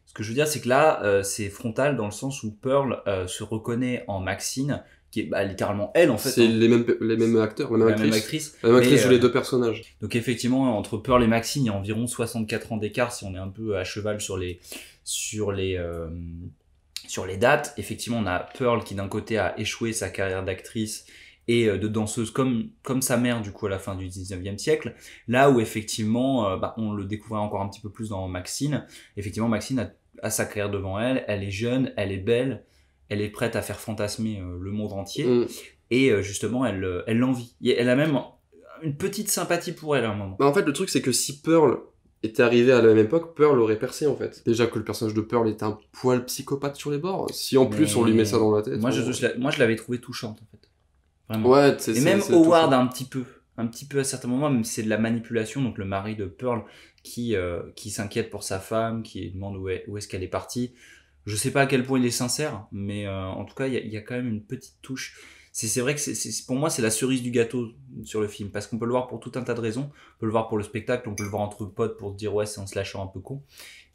D: ce que je veux dire c'est que là c'est frontal dans le sens où Pearl se reconnaît en Maxine qui est littéralement elle en fait.
C: C'est les mêmes acteurs, la même actrice jouent les deux personnages.
D: Donc effectivement entre Pearl et Maxine il y a environ 64 ans d'écart si on est un peu à cheval sur les dates. Effectivement on a Pearl qui d'un côté a échoué sa carrière d'actrice et de danseuse comme sa mère du coup à la fin du 19e siècle, là où effectivement on le découvrait encore un petit peu plus dans Maxine. Effectivement Maxine a sa carrière devant elle, elle est jeune, elle est belle, elle est prête à faire fantasmer le monde entier et justement elle l'envie. Elle a même une petite sympathie pour elle à un moment.
C: En fait le truc c'est que si Pearl était arrivé à la même époque, Pearl aurait percé en fait. Déjà que le personnage de Pearl était un poil psychopathe sur les bords, si en plus on lui met ça dans la tête.
D: Moi je l'avais trouée touchante en fait. Vraiment.
C: Ouais,
D: et même Howard un petit peu à certains moments, même si c'est de la manipulation, donc le mari de Pearl qui s'inquiète pour sa femme, qui demande où est-ce qu'elle est partie. Je sais pas à quel point il est sincère, mais en tout cas, il y a quand même une petite touche. C'est vrai que pour moi, c'est la cerise du gâteau sur le film, parce qu'on peut le voir pour tout un tas de raisons. On peut le voir pour le spectacle, on peut le voir entre potes pour se dire ouais, c'est un slasher un peu con.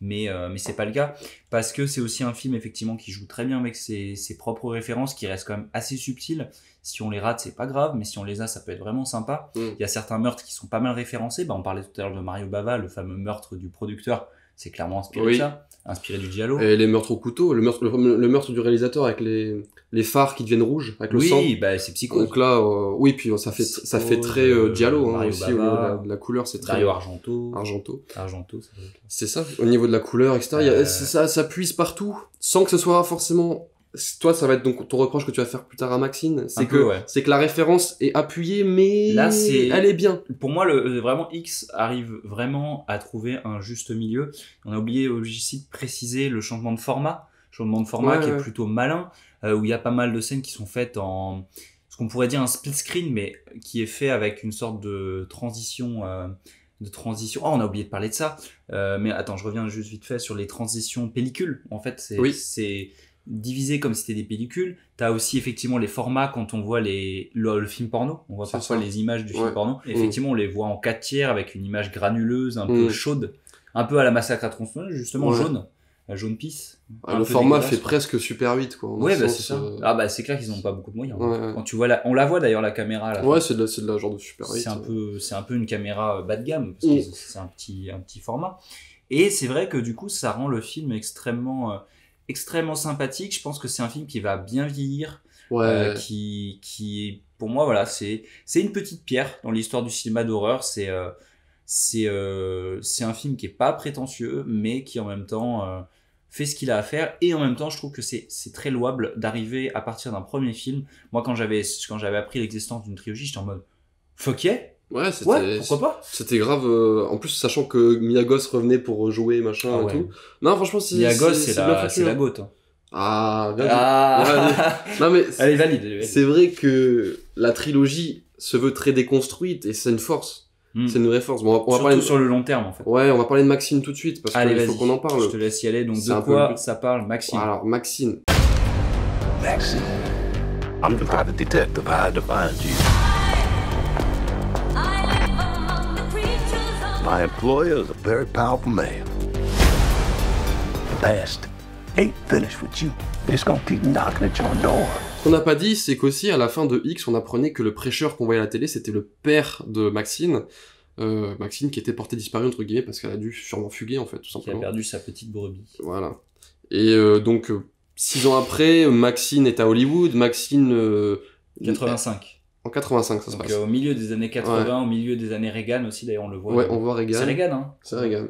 D: Mais c'est pas le cas, parce que c'est aussi un film effectivement qui joue très bien avec ses propres références, qui restent quand même assez subtiles. Si on les rate, c'est pas grave, mais si on les a, ça peut être vraiment sympa. Il y a certains meurtres qui sont pas mal référencés. On parlait tout à l'heure de Mario Bava, le fameux meurtre du producteur. C'est clairement inspiré de ça, inspiré du Giallo.
C: Et les meurtres au couteau, le meurtre du réalisateur avec les phares qui deviennent rouges, avec le sang.
D: Oui, c'est Psycho.
C: Donc là, oui, puis ça fait très Giallo hein, aussi, au niveau de la couleur, c'est très...
D: Dario Argento,
C: c'est ça, au niveau de la couleur, etc. Ça puise partout, sans que ce soit forcément... Toi, ça va être donc ton reproche que tu vas faire plus tard à Maxine, c'est que la référence est appuyée, mais là, elle est bien.
D: Pour moi, vraiment X arrive vraiment à trouver un juste milieu. On a oublié aussi de préciser le changement de format qui est plutôt malin, où il y a pas mal de scènes qui sont faites en ce qu'on pourrait dire un split screen, mais qui est fait avec une sorte de transition. Oh, on a oublié de parler de ça. Mais attends, je reviens juste vite fait sur les transitions pellicules. En fait, c'est divisé comme si c'était des pellicules. T'as aussi effectivement les formats quand on voit le film porno. On voit parfois les images du film porno. Effectivement, on les voit en 4/3 avec une image granuleuse, un peu chaude. Un peu à la Massacre à tronçonneuse, justement jaune pisse.
C: Le format fait presque Super 8, quoi.
D: Ouais, c'est ça. C'est clair qu'ils n'ont pas beaucoup de moyens. Quand tu vois on la voit d'ailleurs la caméra à la fin.
C: C'est de la genre de Super 8.
D: C'est un peu une caméra bas de gamme, parce que c'est un petit format. Et c'est vrai que du coup, ça rend le film extrêmement extrêmement sympathique. Je pense que c'est un film qui va bien vieillir.
C: Ouais.
D: Qui pour moi voilà c'est une petite pierre dans l'histoire du cinéma d'horreur. C'est un film qui est pas prétentieux mais qui en même temps fait ce qu'il a à faire, et en même temps je trouve que c'est très louable d'arriver à partir d'un premier film. Moi quand j'avais appris l'existence d'une trilogie, j'étais en mode fuck yeah.
C: Ouais,
D: pourquoi pas.
C: C'était grave. En plus, sachant que Miyagos revenait pour jouer machin et tout. Non, franchement,
D: Miyagos c'est la goat.
C: Non mais
D: elle est valide.
C: C'est vrai que la trilogie se veut très déconstruite et c'est une force. C'est une vraie force. Bon, on va parler
D: sur le long terme en fait.
C: Ouais, on va parler de Maxine tout de suite parce qu'il faut qu'on en parle.
D: Je te laisse y aller. Donc de quoi ça parle, Maxine?
C: Alors Maxine.
I: Maxine, I'm the private detective hired to find you. My employer is a very powerful man. The past ain't finished with you. It's gonna keep knocking at your door.
C: Ce qu'on n'a pas dit, c'est qu'aussi à la fin de X, on apprenait que le prêcheur qu'on voyait à la télé, c'était le père de Maxine. Maxine qui était portée disparue entre guillemets parce qu'elle a dû sûrement fuguer en fait, tout simplement.
D: Qui a perdu sa petite brebis.
C: Voilà. Et donc 6 ans après, Maxine est à Hollywood. Maxine
D: 85.
C: En 85, ça se passe.
D: Au milieu des années 80, au milieu des années Reagan aussi, d'ailleurs, on le voit.
C: Ouais, on voit Reagan.
D: C'est Reagan, hein.
C: C'est Reagan.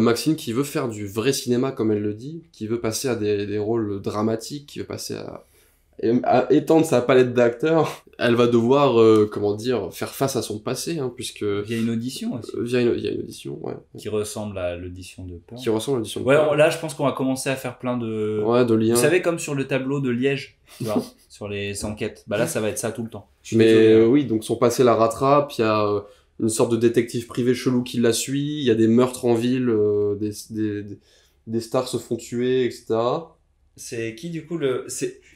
C: Maxine qui veut faire du vrai cinéma, comme elle le dit, qui veut passer à des rôles dramatiques, qui veut passer à étendre sa palette d'acteurs. Elle va devoir, faire face à son passé, hein, puisque...
D: Il y a une audition aussi.
C: Il y a une audition, ouais.
D: Qui ressemble à l'audition de Peur.
C: Ouais,
D: là, je pense qu'on va commencer à faire plein de...
C: Ouais, de liens.
D: Vous savez, comme sur le tableau de Liège, tu vois, sur les enquêtes. Bah là, ça va être ça tout le temps.
C: Mais oui, donc son passé la rattrape, il y a une sorte de détective privé chelou qui la suit, il y a des meurtres en ville, des stars se font tuer, etc.
D: C'est qui du coup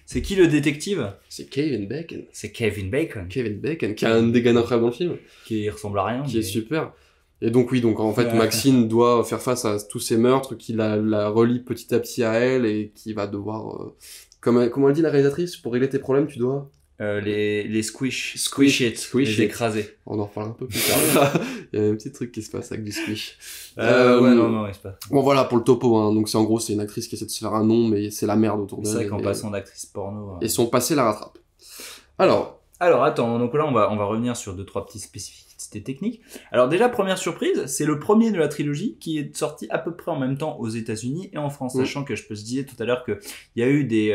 D: c'est qui le détective?
C: C'est Kevin Bacon.
D: C'est Kevin Bacon.
C: Kevin Bacon, qui a un dégât incroyable dans le film.
D: Qui ressemble à rien.
C: Qui est super. Et donc en fait, Maxine doit faire face à tous ces meurtres, qui la relie petit à petit à elle, et qui va devoir... Comment elle dit la réalisatrice? Pour régler tes problèmes, tu dois...
D: les squish les écraser.
C: On en reparle un peu plus tard. Il y a un petit truc qui se passe avec du squish.
D: Non, c'est pas.
C: Bon voilà pour le topo, hein. Donc c'est une actrice qui essaie de se faire un nom, mais c'est la merde autour d'elle.
D: C'est vrai qu'en passant d'actrice porno.
C: Et son passé la rattrape. Alors
D: attends, donc là on va revenir sur 2-3 petites spécificités techniques. Alors déjà, première surprise, c'est le premier de la trilogie qui est sorti à peu près en même temps aux États-Unis et en France, sachant que je te disais tout à l'heure que il y a eu des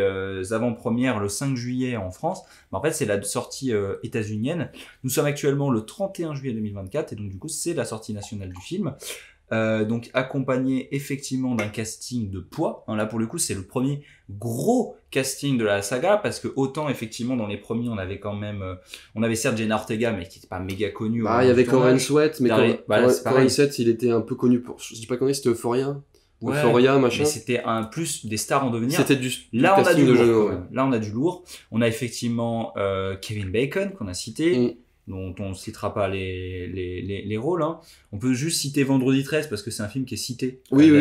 D: avant-premières le 5 juillet en France, mais en fait c'est la sortie états-unienne. Nous sommes actuellement le 31 juillet 2024 et donc du coup c'est la sortie nationale du film. Donc accompagné effectivement d'un casting de poids. Là pour le coup c'est le premier gros casting de la saga, parce que autant effectivement dans les premiers on avait quand même on avait certes Jenna Ortega mais qui était pas méga connu.
C: Il y avait Corey Sweat, mais Corey Sweat il était un peu connu pour, je dis pas qu'on est, c'était Euphoria.
D: Ouais,
C: Euphoria machin.
D: Mais c'était plus des stars en devenir.
C: C'était du
D: là
C: casting
D: on a du
C: de
D: lourd.
C: jeunes.
D: Là on a du lourd. On a effectivement Kevin Bacon qu'on a cité. Dont on ne citera pas les rôles, hein. On peut juste citer Vendredi 13 parce que c'est un film qui est cité
C: oui,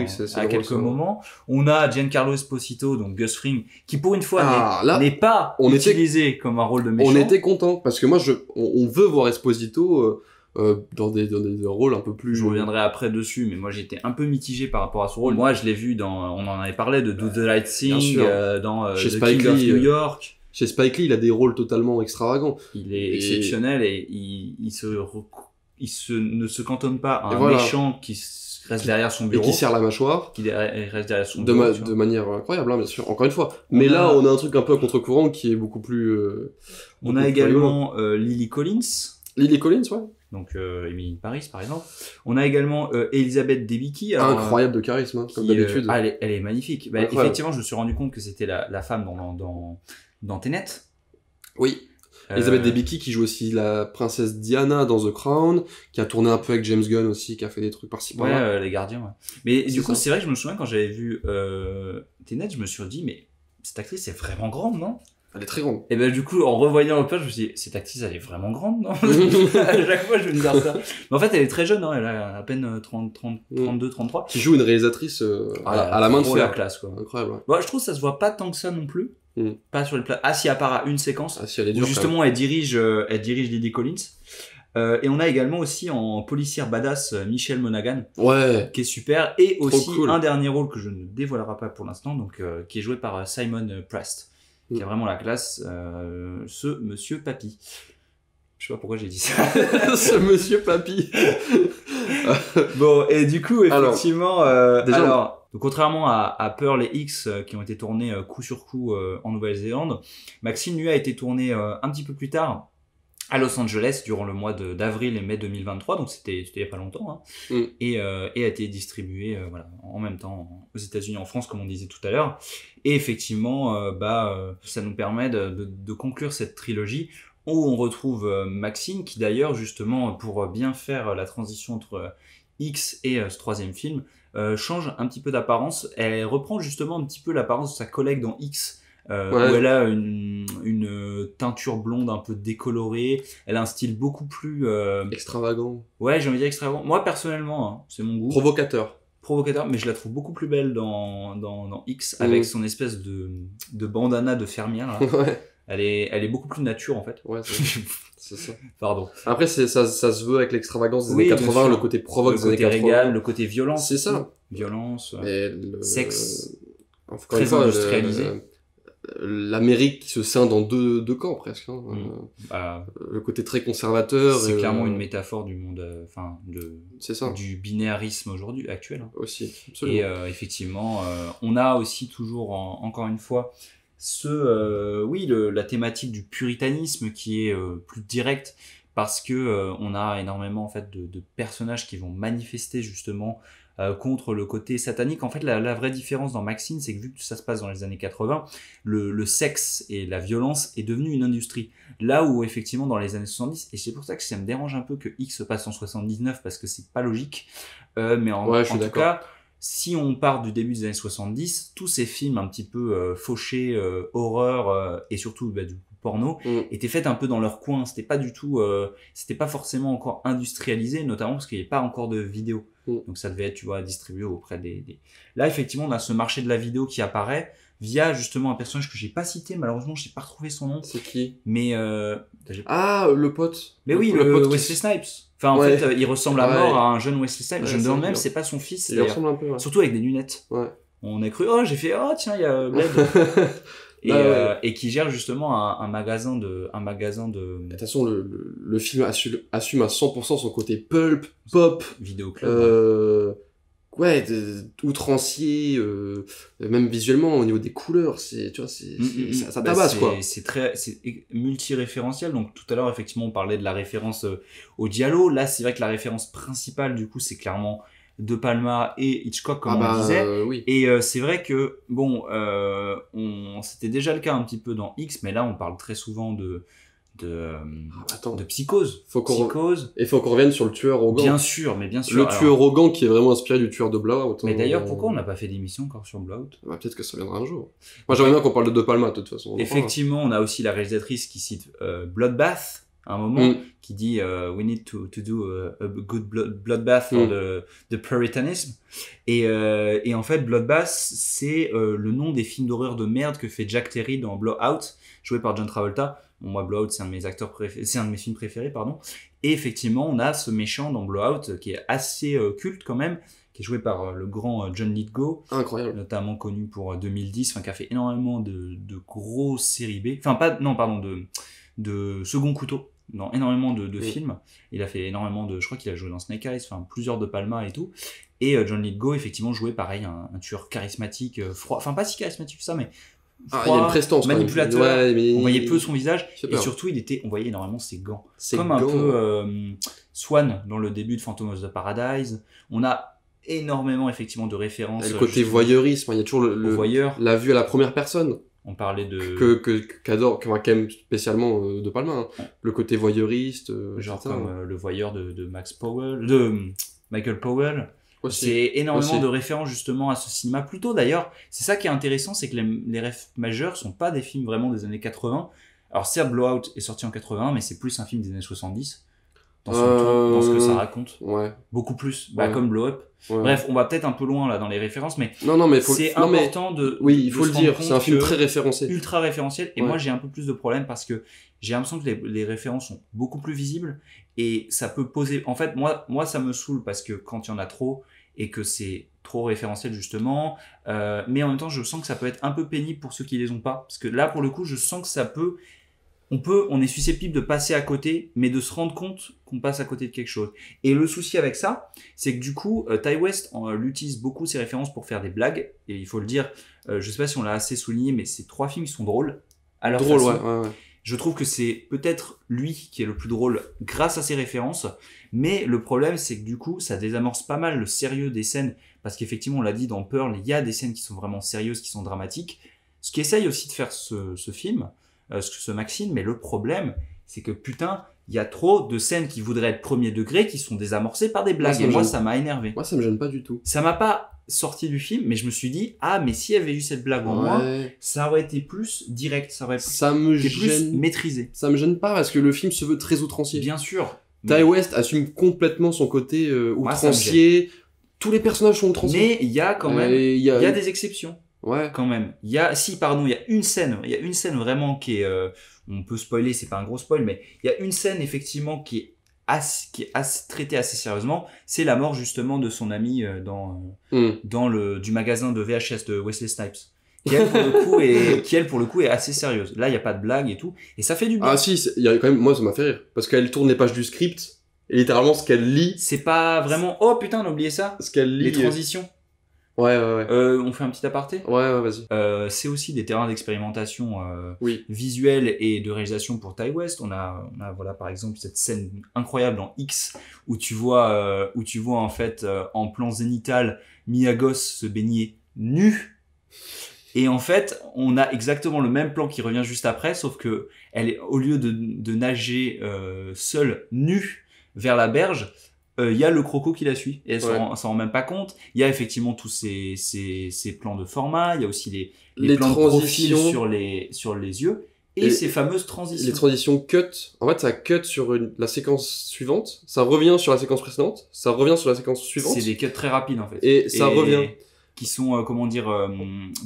D: c'est à quelques moments. On a Giancarlo Esposito, donc Gus Fring, qui pour une fois n'est pas utilisé comme un rôle de méchant.
C: On était content parce que moi on veut voir Esposito dans des rôles un peu plus...
D: Je reviendrai après dessus, mais moi j'étais un peu mitigé par rapport à ce rôle. Moi je l'ai vu on en avait parlé de Do the Right Thing, dans
C: chez
D: The
C: Spike
D: King of
C: Lee,
D: New York.
C: Chez Spike Lee, il a des rôles totalement extravagants.
D: Il est exceptionnel et il ne se cantonne pas à un méchant qui reste derrière son bureau.
C: Et qui serre la mâchoire.
D: Qui reste derrière son bureau.
C: De manière incroyable, hein, bien sûr. Encore une fois. Mais là, on a un truc un peu à contre-courant qui est beaucoup plus...
D: on a également Lily Collins.
C: Lily Collins, ouais.
D: Donc Emily in Paris, par exemple. On a également Elizabeth Debicki.
C: Incroyable de charisme, hein, comme d'habitude.
D: Elle est magnifique. Effectivement, je me suis rendu compte que c'était la femme dans Tenet.
C: Oui. Elizabeth Debicki qui joue aussi la princesse Diana dans The Crown, qui a tourné un peu avec James Gunn aussi, qui a fait des trucs par-ci par-là.
D: Les Gardiens, ouais. Mais du coup, c'est vrai que je me souviens quand j'avais vu Tenet, je me suis dit, mais cette actrice est vraiment grande, non?
C: Elle est très grande.
D: Et du coup, en revoyant le plan, je me suis dit, cette actrice, elle est vraiment grande, non? À chaque fois, je me dis ça. Mais en fait, elle est très jeune, hein. Elle a à peine 32, 33.
C: Qui joue une réalisatrice à la main de fer.
D: La classe, quoi.
C: Incroyable.
D: Ouais. Je trouve que ça se voit pas tant que ça non plus. Pas sur les plateaux. Si, à part à une séquence.
C: Elle est dure,
D: où justement, elle dirige Lily Collins. Et on a également aussi en policière badass Michelle Monaghan,
C: Ouais.
D: qui est super, et aussi
C: cool.
D: un dernier rôle que je ne dévoilerai pas pour l'instant, donc qui est joué par Simon Prest, qui a vraiment la classe, ce monsieur Papy. Je sais pas pourquoi j'ai dit ça.
C: Ce monsieur Papy.
D: Bon, et du coup, effectivement,
C: déjà,
D: donc, contrairement à Pearl et X qui ont été tournés coup sur coup en Nouvelle-Zélande, Maxine, lui, a été tourné un petit peu plus tard à Los Angeles durant le mois d'avril et mai 2023, donc c'était il y a pas longtemps, hein, et a été distribué voilà, en même temps aux États-Unis, en France, comme on disait tout à l'heure. Et effectivement, ça nous permet de conclure cette trilogie où on retrouve Maxine, qui d'ailleurs, justement, pour bien faire la transition entre X et ce troisième film, change un petit peu d'apparence. Elle reprend justement un petit peu l'apparence de sa collègue dans X, où elle a une teinture blonde un peu décolorée. Elle a un style beaucoup plus...
C: extravagant.
D: Ouais, j'ai envie de dire extravagant. Moi, personnellement, hein, c'est mon goût.
C: Provocateur,
D: Mais je la trouve beaucoup plus belle dans X, avec son espèce de bandana de fermière, là.
C: Ouais.
D: Elle est beaucoup plus nature, en fait.
C: Ouais, c'est ça.
D: Pardon.
C: Après, ça se veut avec l'extravagance des
D: Oui,
C: années
D: bien
C: 80,
D: sûr.
C: le côté provoque des années 80.
D: Le côté régal, le côté violence.
C: C'est ça.
D: Violence,
C: Mais
D: sexe,
C: encore
D: très
C: une fois,
D: industrialisé.
C: L'Amérique qui se scinde en deux camps, presque. Hein. Le côté très conservateur.
D: C'est clairement une métaphore du monde,
C: c'est ça.
D: Du binarisme aujourd'hui, actuel. Hein.
C: Aussi, absolument.
D: Et effectivement, on a aussi toujours, encore une fois, la thématique du puritanisme qui est plus directe, parce que on a énormément en fait de personnages qui vont manifester justement contre le côté satanique. En fait, la vraie différence dans Maxine, c'est que vu que ça se passe dans les années 80, le sexe et la violence est devenu une industrie. Là où effectivement dans les années 70, et c'est pour ça que ça me dérange un peu que X se passe en 79, parce que c'est pas logique, mais en tout cas, si on part du début des années 70, tous ces films un petit peu fauchés, horreur et surtout du porno étaient faits un peu dans leur coin. C'était pas du tout, c'était pas forcément encore industrialisé, notamment parce qu'il n'y avait pas encore de vidéo. Donc ça devait être, tu vois, distribué auprès des... Là, effectivement, on a ce marché de la vidéo qui apparaît via justement un personnage que j'ai pas cité, malheureusement, j'ai pas retrouvé son nom.
C: C'est qui?
D: Mais
C: le pote.
D: Mais oui, le
C: pote
D: Wesley Snipes. Enfin, en fait, il ressemble à mort à un jeune Wesley Snipes. Je me demande même si c'est pas son fils.
C: Il ressemble un peu, ouais.
D: Surtout avec des lunettes.
C: Ouais.
D: On a cru, tiens, il y a Blade. Et qui gère justement un magasin de...
C: De toute façon, le film assume à 100% son côté pulp, pop,
D: vidéoclub.
C: outrancier, même visuellement au niveau des couleurs, ça tabasse quoi.
D: C'est multi-référentiel. Donc tout à l'heure effectivement on parlait de la référence au giallo. Là c'est vrai que la référence principale du coup c'est clairement De Palma et Hitchcock comme on disait.
C: Oui.
D: Et c'est vrai que c'était déjà le cas un petit peu dans X, mais là on parle très souvent de psychose.
C: Et faut qu'on revienne sur le tueur au gant.
D: Bien sûr, mais bien sûr.
C: Le tueur au gant qui est vraiment inspiré du tueur de Blowout.
D: Mais d'ailleurs, pourquoi on n'a pas fait d'émission encore sur Blowout?
C: Peut-être que ça viendra un jour. Moi, j'aimerais bien qu'on parle de Palma, de toute façon.
D: Effectivement, on a aussi la réalisatrice qui cite Bloodbath, à un moment, qui dit we need to do a good bloodbath for the puritanism. Et en fait, Bloodbath, c'est le nom des films d'horreur de merde que fait Jack Terry dans Blowout, joué par John Travolta. Bon, moi, Blowout, c'est un de mes films préférés, pardon. Et effectivement, on a ce méchant dans Blowout qui est assez culte quand même, qui est joué par le grand John Lithgow.
C: Incroyable.
D: Notamment connu pour 2010, qui a fait énormément de grosses séries B. De second couteau dans énormément de films. Il a fait énormément je crois qu'il a joué dans Snake Eyes, plusieurs De Palma et tout. Et John Lithgow, effectivement, jouait pareil, un tueur charismatique, froid. Enfin, pas si charismatique que ça, mais froid,
C: il y a une prestance,
D: manipulateur.
C: Mais...
D: On voyait peu son visage. Et surtout, on voyait énormément ses gants. Un peu Swan dans le début de Phantom of the Paradise. On a énormément, effectivement, de références.
C: Le côté voyeurisme, il y a toujours
D: voyeur.
C: La vue à la première personne.
D: On parlait de...
C: qu'aime spécialement De Palma. Hein. Ouais. Le côté voyeuriste.
D: Genre comme le voyeur de Max Powell, de Michael Powell. Aussi. C'est énormément de références justement à ce cinéma. Plutôt d'ailleurs, c'est ça qui est intéressant, c'est que les refs majeurs sont pas des films vraiment des années 80. Alors certes, Blowout est sorti en 80, mais c'est plus un film des années 70. dans son ton, dans ce que ça raconte.
C: Ouais.
D: Beaucoup plus,
C: Ouais.
D: comme Blow Up.
C: Ouais.
D: Bref, on va peut-être un peu loin là dans les références, mais
C: Non, mais
D: c'est important de.
C: Oui, il
D: de
C: faut
D: se
C: le
D: rendre
C: dire,
D: compte
C: c'est un film
D: que-
C: très référencé.
D: ultra référentiel. Et
C: Ouais.
D: moi, j'ai un peu plus de problème parce que j'ai l'impression que les références sont beaucoup plus visibles et ça peut poser. En fait, moi, ça me saoule parce que quand il y en a trop et que c'est trop référentiel justement, mais en même temps, je sens que ça peut être un peu pénible pour ceux qui les ont pas, parce que là, pour le coup, je sens que ça peut. On est susceptible de passer à côté, mais de se rendre compte qu'on passe à côté de quelque chose. Et le souci avec ça, c'est que du coup, Ty West l'utilise beaucoup ses références pour faire des blagues. Et il faut le dire, je sais pas si on l'a assez souligné, mais ces 3 films qui sont drôles. À leur
C: Drôle,
D: façon.
C: ouais.
D: Je trouve que c'est peut-être lui qui est le plus drôle grâce à ses références. Mais le problème, c'est que du coup, ça désamorce pas mal le sérieux des scènes. Parce qu'effectivement, on l'a dit dans Pearl, il y a des scènes qui sont vraiment sérieuses, qui sont dramatiques. Ce qui essaye aussi de faire ce film, ce Maxine, mais le problème, c'est que putain, il y a trop de scènes qui voudraient être premier degré qui sont désamorcées par des blagues.
C: ça
D: Et
C: me
D: moi,
C: gêne.
D: ça m'a énervé.
C: Moi, ça me gêne pas du tout.
D: Ça m'a pas sorti du film, mais je me suis dit, ah, mais s'il y avait eu cette blague en moi,
C: Ouais.
D: ça aurait été plus direct, ça aurait
C: Ça me
D: été plus
C: gêne.
D: maîtrisé.
C: Ça me gêne pas parce que le film se veut très outrancier.
D: Bien sûr.
C: Ty West assume complètement son côté
D: Moi, ça me
C: outrancier. Tous les personnages sont outranciers.
D: Mais il y a quand même,
C: il
D: il y a des exceptions.
C: Ouais.
D: Quand même. Il y a une scène vraiment qui est, on peut spoiler, c'est pas un gros spoil, mais il y a une scène effectivement qui est traitée assez sérieusement. C'est la mort justement de son ami du magasin de VHS de Wesley Snipes. Qui elle pour le coup est assez sérieuse. Là, il y a pas de blague et tout, et ça fait du bien.
C: Ah si, il y a quand même, moi ça m'a fait rire parce qu'elle tourne les pages du script et littéralement ce qu'elle lit.
D: C'est pas vraiment. Oh putain, on a oublié ça.
C: Ce qu'elle lit.
D: Les transitions.
C: Ouais.
D: On fait un petit aparté.
C: Ouais, vas-y.
D: C'est aussi des terrains d'expérimentation
C: Oui.
D: visuelle et de réalisation pour Ty West. On a voilà par exemple cette scène incroyable dans X où tu vois en fait en plan zénital Mia Goth se baigner nue. Et en fait, on a exactement le même plan qui revient juste après, sauf que elle est, au lieu de nager seule, nue, vers la berge, il y a le croco qui la suit. Et elle s'en rend même pas compte. Il y a effectivement tous ces plans de format, il y a aussi les plans de profil sur les yeux, et ces fameuses transitions.
C: Les transitions cut, en fait ça cut sur la séquence suivante, ça revient sur la séquence précédente, ça revient sur la séquence suivante.
D: C'est des cuts très rapides en fait.
C: Et ça revient.
D: Qui sont, comment dire,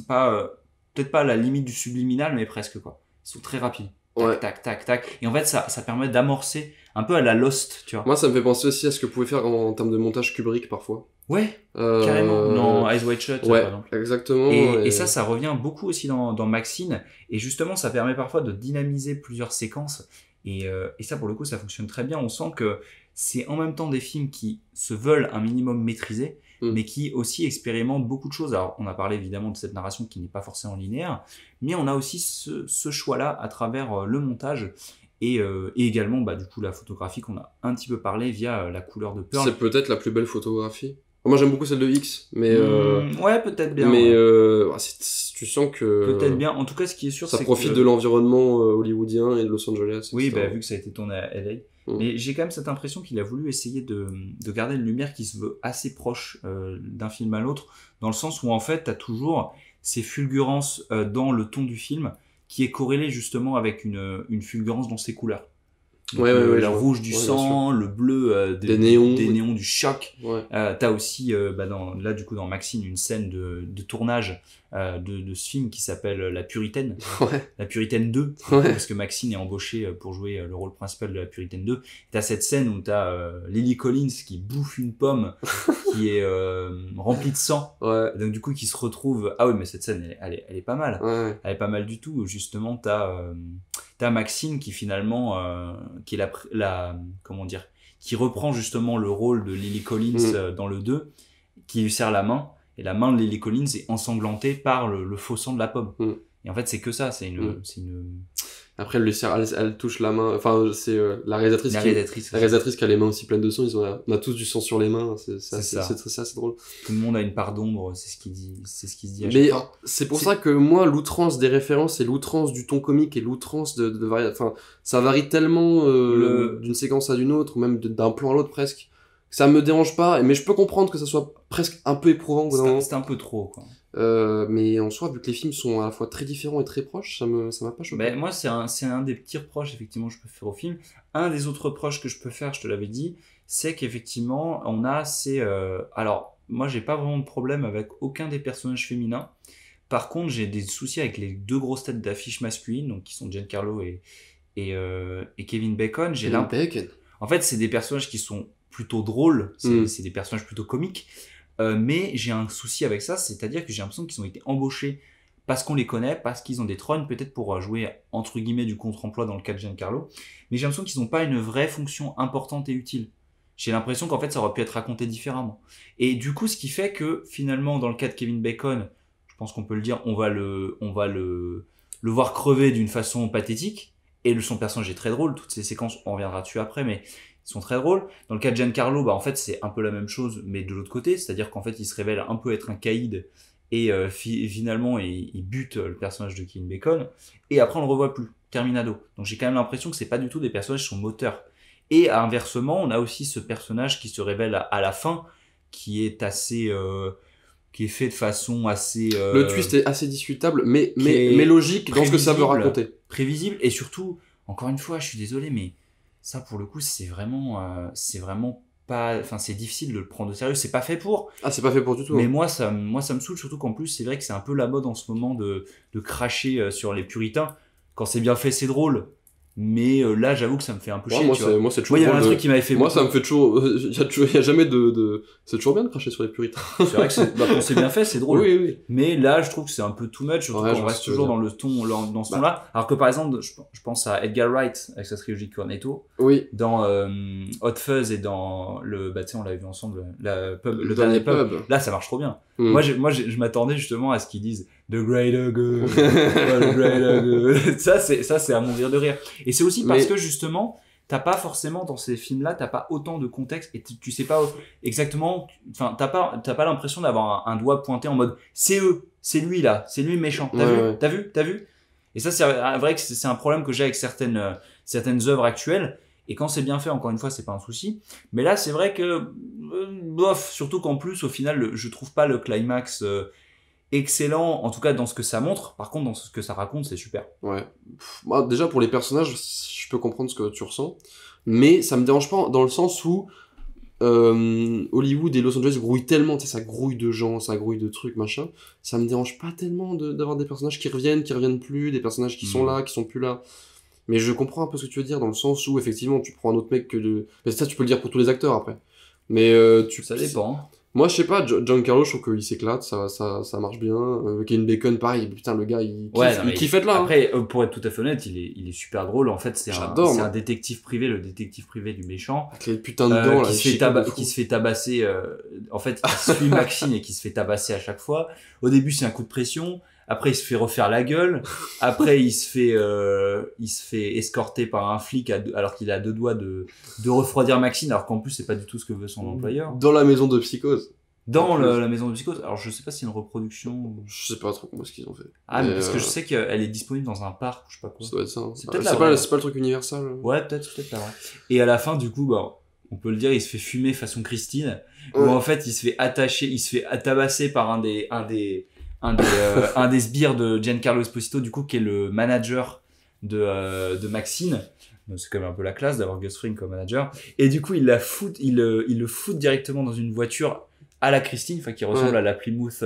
D: peut-être pas à la limite du subliminal, mais presque quoi. Ils sont très rapides. Tac. Et en fait, ça permet d'amorcer un peu à la Lost, tu vois.
C: Moi, ça me fait penser aussi à ce que pouvait faire en termes de montage Kubrick parfois.
D: Ouais, carrément. Dans Eyes Wide Shut,
C: ouais,
D: par exemple.
C: Exactement.
D: Et ça revient beaucoup aussi dans Maxine. Et justement, ça permet parfois de dynamiser plusieurs séquences. Et ça, pour le coup, ça fonctionne très bien. On sent que c'est en même temps des films qui se veulent un minimum maîtrisés, mais qui aussi expérimentent beaucoup de choses. Alors, on a parlé évidemment de cette narration qui n'est pas forcément linéaire, mais on a aussi ce choix-là à travers le montage et également, du coup, la photographie qu'on a un petit peu parlé via la couleur de Pearl.
C: C'est peut-être la plus belle photographie. Moi, j'aime beaucoup celle de X, mais
D: ouais, peut-être bien.
C: Mais tu sens que
D: peut-être bien. En tout cas, ce qui est sûr, c'est
C: ça profite de l'environnement hollywoodien et de Los Angeles.
D: Oui, vu que ça a été tourné à LA. Mais j'ai quand même cette impression qu'il a voulu essayer de garder une lumière qui se veut assez proche d'un film à l'autre, dans le sens où en fait t'as toujours ces fulgurances dans le ton du film qui est corrélé justement avec une fulgurance dans ses couleurs. Donc, le rouge du sang, le bleu des néons du choc. Ouais. T'as aussi là du coup dans Maxine une scène de tournage de ce film qui s'appelle La Puritaine, La Puritaine 2, parce que Maxine est embauchée pour jouer le rôle principal de La Puritaine 2. T'as cette scène où t'as Lily Collins qui bouffe une pomme qui est remplie de sang, donc du coup qui se retrouve. Ah oui, mais cette scène elle est pas mal, elle est pas mal du tout. Justement t'as Maxine qui finalement qui est comment dire, qui reprend justement le rôle de Lily Collins dans le 2, qui lui serre la main, et la main de Lily Collins est ensanglantée par le faux sang de la pomme. Et en fait c'est que ça, c'est une
C: après elle touche la main, enfin c'est la réalisatrice qui a les mains aussi pleines de sang. On a tous du sang sur les mains, c'est drôle.
D: Tout le monde a une part d'ombre, c'est ce qui se dit à
C: mais
D: chaque fois.
C: C'est pour ça que moi l'outrance des références et l'outrance du ton comique et l'outrance enfin ça varie tellement d'une séquence à d'une autre, ou même d'un plan à l'autre presque, ça me dérange pas, mais je peux comprendre que ça soit presque un peu éprouvant.
D: C'est un peu trop quoi.
C: Mais en soi, vu que les films sont à la fois très différents et très proches, ça m'a pas choqué.
D: Moi, c'est un des petits reproches, effectivement, que je peux faire au film. Un des autres reproches que je peux faire, je te l'avais dit, c'est qu'effectivement, on a ces... Alors, moi, j'ai pas vraiment de problème avec aucun des personnages féminins. Par contre, j'ai des soucis avec les 2 grosses têtes d'affiche masculines, donc qui sont Giancarlo et Kevin Bacon. En fait, c'est des personnages qui sont plutôt drôles, c'est des personnages plutôt comiques. Mais j'ai un souci avec ça, c'est-à-dire que j'ai l'impression qu'ils ont été embauchés parce qu'on les connaît, parce qu'ils ont des trônes, peut-être pour jouer entre guillemets du contre-emploi dans le cas de Giancarlo, mais j'ai l'impression qu'ils n'ont pas une vraie fonction importante et utile. J'ai l'impression qu'en fait ça aurait pu être raconté différemment. Et du coup, ce qui fait que finalement, dans le cas de Kevin Bacon, je pense qu'on peut le dire, on va le voir crever d'une façon pathétique, et son personnage est très drôle, toutes ces séquences, on reviendra dessus après, mais sont très drôles. Dans le cas de Giancarlo, en fait, c'est un peu la même chose, mais de l'autre côté, c'est-à-dire qu'en fait, il se révèle un peu être un caïd, et finalement, il bute le personnage de Kevin Bacon, et après, on le revoit plus, terminado. Donc j'ai quand même l'impression que c'est pas du tout des personnages qui sont moteurs. Et inversement, on a aussi ce personnage qui se révèle à la fin, qui est assez... qui est fait de façon assez...
C: Le twist est assez discutable, mais logique dans ce que ça veut raconter.
D: Prévisible, et surtout, encore une fois, je suis désolé, mais ça, pour le coup, c'est vraiment pas... Enfin, c'est difficile de le prendre au sérieux, c'est pas fait pour.
C: Ah, c'est pas fait pour du tout.
D: Mais moi, ça me saoule, surtout qu'en plus, c'est vrai que c'est un peu la mode en ce moment de cracher sur les puritains. Quand c'est bien fait, c'est drôle. Mais là, j'avoue que ça me fait un peu chier.
C: Moi, c'est toujours.
D: Il y avait un truc qui m'avait fait.
C: Moi, ça me fait toujours. Il y a jamais de. C'est toujours bien de cracher sur les puritains.
D: C'est vrai que quand c'est bien fait, c'est drôle.
C: Oui.
D: Mais là, je trouve que c'est un peu too much. Surtout qu'on reste toujours dans le ton, dans ce ton-là. Alors que par exemple, je pense à Edgar Wright avec sa trilogie Cornetto.
C: Oui.
D: Dans Hot Fuzz et dans le. Tu sais, on l'a vu ensemble. Le
C: dernier
D: pub.
C: pub.
D: Là, ça marche trop bien. Moi, je m'attendais justement à ce qu'ils disent The Greater Good. The Greater Good. Ça, c'est à mourir de rire. Et c'est aussi parce que justement, t'as pas forcément dans ces films-là, t'as pas autant de contexte et tu sais pas exactement. Enfin, t'as pas l'impression d'avoir un doigt pointé en mode c'est eux, c'est lui là, c'est lui méchant. T'as vu. Et ça, c'est vrai que c'est un problème que j'ai avec certaines œuvres actuelles. Et quand c'est bien fait, encore une fois, c'est pas un souci. Mais là, c'est vrai que, bof, surtout qu'en plus, au final, je trouve pas le climax excellent, en tout cas dans ce que ça montre. Par contre, dans ce que ça raconte, c'est super.
C: Ouais. Moi, déjà, pour les personnages, je peux comprendre ce que tu ressens. Mais ça me dérange pas dans le sens où Hollywood et Los Angeles grouillent tellement, tu sais, ça grouille de gens, ça grouille de trucs, machin. Ça me dérange pas tellement d'avoir des personnages qui reviennent plus, des personnages qui sont là, qui sont plus là. Mais je comprends un peu ce que tu veux dire, dans le sens où, effectivement, tu prends un autre mec que de... Mais ça, tu peux le dire pour tous les acteurs, après. Mais
D: ça dépend.
C: Moi, je sais pas, Giancarlo, je trouve qu'il s'éclate, ça marche bien. Kevin Bacon, pareil, putain, le gars, il kiffe être là.
D: Après, pour être tout à fait honnête, il est super drôle. En fait, c'est un détective privé, le détective privé du méchant.
C: Avec les putains de dents, là.
D: Qui se fait tabasser, en fait, qui suit Maxine et qui se fait tabasser à chaque fois. Au début, c'est un coup de pression. Après, il se fait refaire la gueule. Après, il se fait escorter par un flic alors qu'il a 2 doigts de refroidir Maxine, alors qu'en plus, c'est pas du tout ce que veut son employeur.
C: Dans la maison de Psychose.
D: La maison de Psychose. Alors, je sais pas si c'est une reproduction.
C: Je sais pas trop comment est-ce qu'ils ont fait.
D: Ah, mais parce que je sais qu'elle est disponible dans un parc, je sais pas quoi.
C: Ça doit être ça. Hein.
D: C'est peut-être
C: c'est pas le truc Universal.
D: Ouais, peut-être la vraie. Et à la fin, du coup, on peut le dire, il se fait fumer façon Christine. Où en fait, il se fait tabasser par un des sbires de Giancarlo Esposito, du coup, qui est le manager de Maxine. Donc, c'est quand même un peu la classe d'avoir Gus Fring comme manager. Et du coup, il le fout directement dans une voiture à la Christine, enfin, qui ressemble à la Plymouth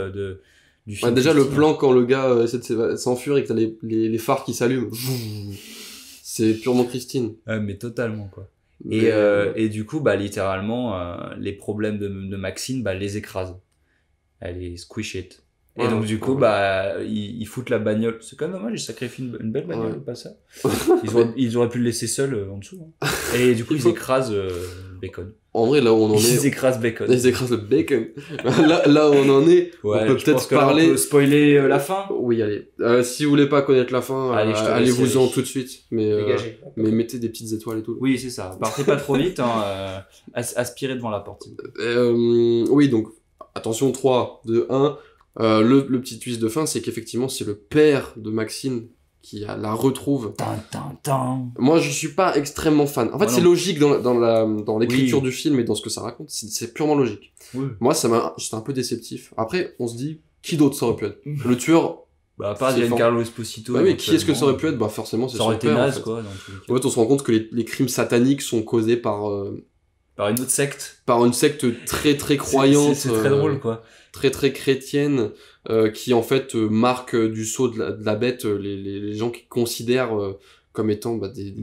D: du film.
C: Déjà, le plan quand le gars essaie de s'enfuir et que t'as les phares qui s'allument. C'est purement Christine.
D: Mais totalement, quoi. Et du coup, littéralement, les problèmes de Maxine, les écrasent. Elle est squish it. Et donc, du coup, ils foutent la bagnole. C'est quand même dommage, ils sacrifient une belle bagnole, pas ça. Ils auraient pu le laisser seul en dessous. Hein. Et du coup, ils écrasent Bacon.
C: En vrai, là où on en est.
D: Ils écrasent Bacon.
C: Ils écrasent le Bacon. là où on en est, on peut peut-être parler.
D: On peut spoiler la fin.
C: Oui, allez. Si vous voulez pas connaître la fin, allez-vous-en tout de suite. Mais mettez des petites étoiles et tout.
D: Oui, c'est ça. Partez pas trop vite, aspirez devant la porte.
C: Oui, donc, attention, 3, 2, 1. Le petit twist de fin, c'est qu'effectivement, c'est le père de Maxine qui la retrouve. Moi, je suis pas extrêmement fan. En fait, c'est logique dans l'écriture du film et dans ce que ça raconte. C'est purement logique. Oui. Moi, c'était un peu déceptif. Après, on se dit, Qui d'autre ça aurait pu être? Le tueur.
D: Bah, à part Giancarlo Esposito.
C: Bah oui, qui est-ce que ça aurait pu être? Bah, forcément, c'est
D: ça aurait
C: son
D: été
C: père,
D: naze,
C: en fait.
D: quoi. Dans tous les cas.
C: En fait, on se rend compte que les crimes sataniques sont causés par
D: une autre secte.
C: Par une secte très très croyante.
D: C'est très drôle, quoi.
C: Très très chrétienne, qui en fait marque du sceau de la bête les gens qui considèrent comme étant des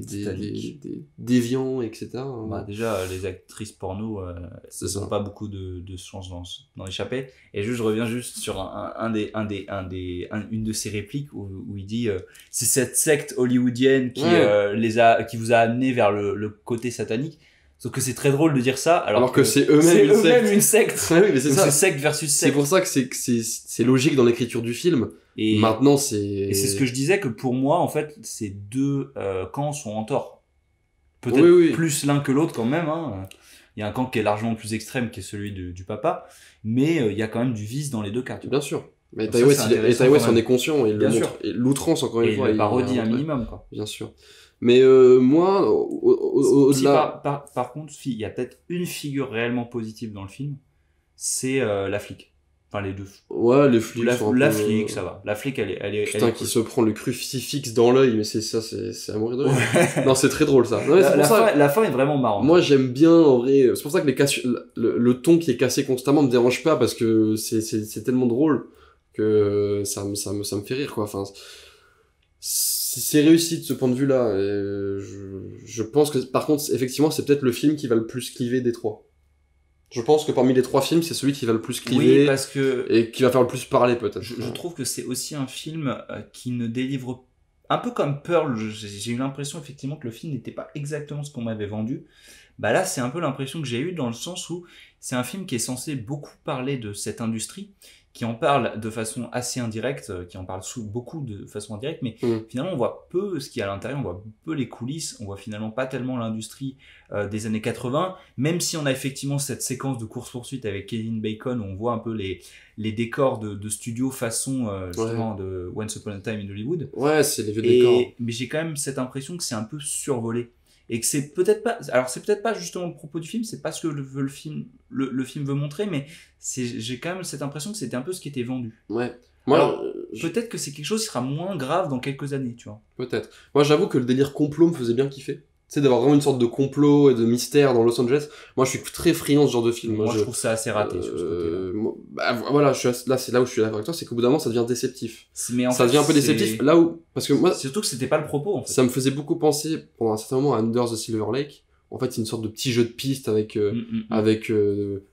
C: déviants, etc.
D: Bah, déjà, les actrices porno, elles n'ont pas beaucoup de chance d'en échapper. Et juste, je reviens juste sur une de ses répliques où il dit c'est cette secte hollywoodienne qui vous a amené vers le côté satanique. Sauf que c'est très drôle de dire ça, alors que
C: c'est eux-mêmes
D: une secte.
C: Ouais, oui, mais c'est ça.
D: C'est secte versus secte.
C: C'est pour ça que c'est logique dans l'écriture du film. Et maintenant, et
D: c'est ce que je disais, que pour moi, en fait, ces deux camps sont en tort. Peut-être plus l'un que l'autre quand même. Hein. Il y a un camp qui est largement plus extrême, qui est celui du papa, mais il y a quand même du vice dans les deux cas.
C: Bien sûr. Mais Ty West en est conscient, et il le montre. Et l'outrance, encore une fois.
D: Et il parodie un minimum, quoi.
C: Bien sûr. Mais moi, au-delà...
D: Par contre, il y a peut-être une figure réellement positive dans le film, c'est la flic. Enfin, les deux.
C: Ouais, les flics
D: la flic, ça va. La flic, elle est
C: Putain, qui se prend le crucifix dans l'œil, mais c'est à mourir de rire. Non, c'est très drôle, ça. Non,
D: la fin est vraiment marrante.
C: Moi, j'aime bien, en vrai. C'est pour ça que le ton qui est cassé constamment me dérange pas, parce que c'est tellement drôle que ça me fait rire, quoi. Enfin... C'est réussi de ce point de vue-là. Je pense que, par contre, effectivement, c'est peut-être le film qui va le plus cliver des trois. Je pense que parmi les trois films, c'est celui qui va le plus cliver.
D: Oui, parce que...
C: Et qui va faire le plus parler, peut-être.
D: Je trouve que c'est aussi un film qui ne délivre... Un peu comme Pearl, j'ai eu l'impression, effectivement, que le film n'était pas exactement ce qu'on m'avait vendu. Bah là, c'est un peu l'impression que j'ai eue, dans le sens où c'est un film qui est censé beaucoup parler de cette industrie, qui en parle de façon assez indirecte, qui en parle beaucoup de façon indirecte, mais finalement on voit peu ce qu'il y a à l'intérieur, on voit peu les coulisses, on voit finalement pas tellement l'industrie des années 80, même si on a effectivement cette séquence de course-poursuite avec Kevin Bacon, où on voit un peu les décors de studio façon justement de Once Upon a Time in Hollywood.
C: Ouais, c'est les vieux décors.
D: Mais j'ai quand même cette impression que c'est un peu survolé. Et que c'est peut-être pas justement le propos du film, c'est pas ce que le film veut montrer, mais j'ai quand même cette impression que c'était un peu ce qui était vendu.
C: Ouais.
D: Alors, peut-être que c'est quelque chose qui sera moins grave dans quelques années, tu vois.
C: Peut-être. Moi, j'avoue que le délire complot me faisait bien kiffer. Tu sais, d'avoir vraiment une sorte de complot et de mystère dans Los Angeles. Moi, je suis très friand de ce genre de film.
D: Moi, je trouve ça assez raté sur ce côté-là.
C: Bah, voilà, c'est là où je suis d'accord avec toi, c'est qu'au bout d'un moment, ça devient déceptif.
D: Mais
C: ça devient un peu déceptif, là où... Parce que moi...
D: Surtout que c'était pas le propos, en fait.
C: Ça me faisait beaucoup penser, pendant un certain moment, à Under the Silver Lake. En fait, c'est une sorte de petit jeu de piste avec,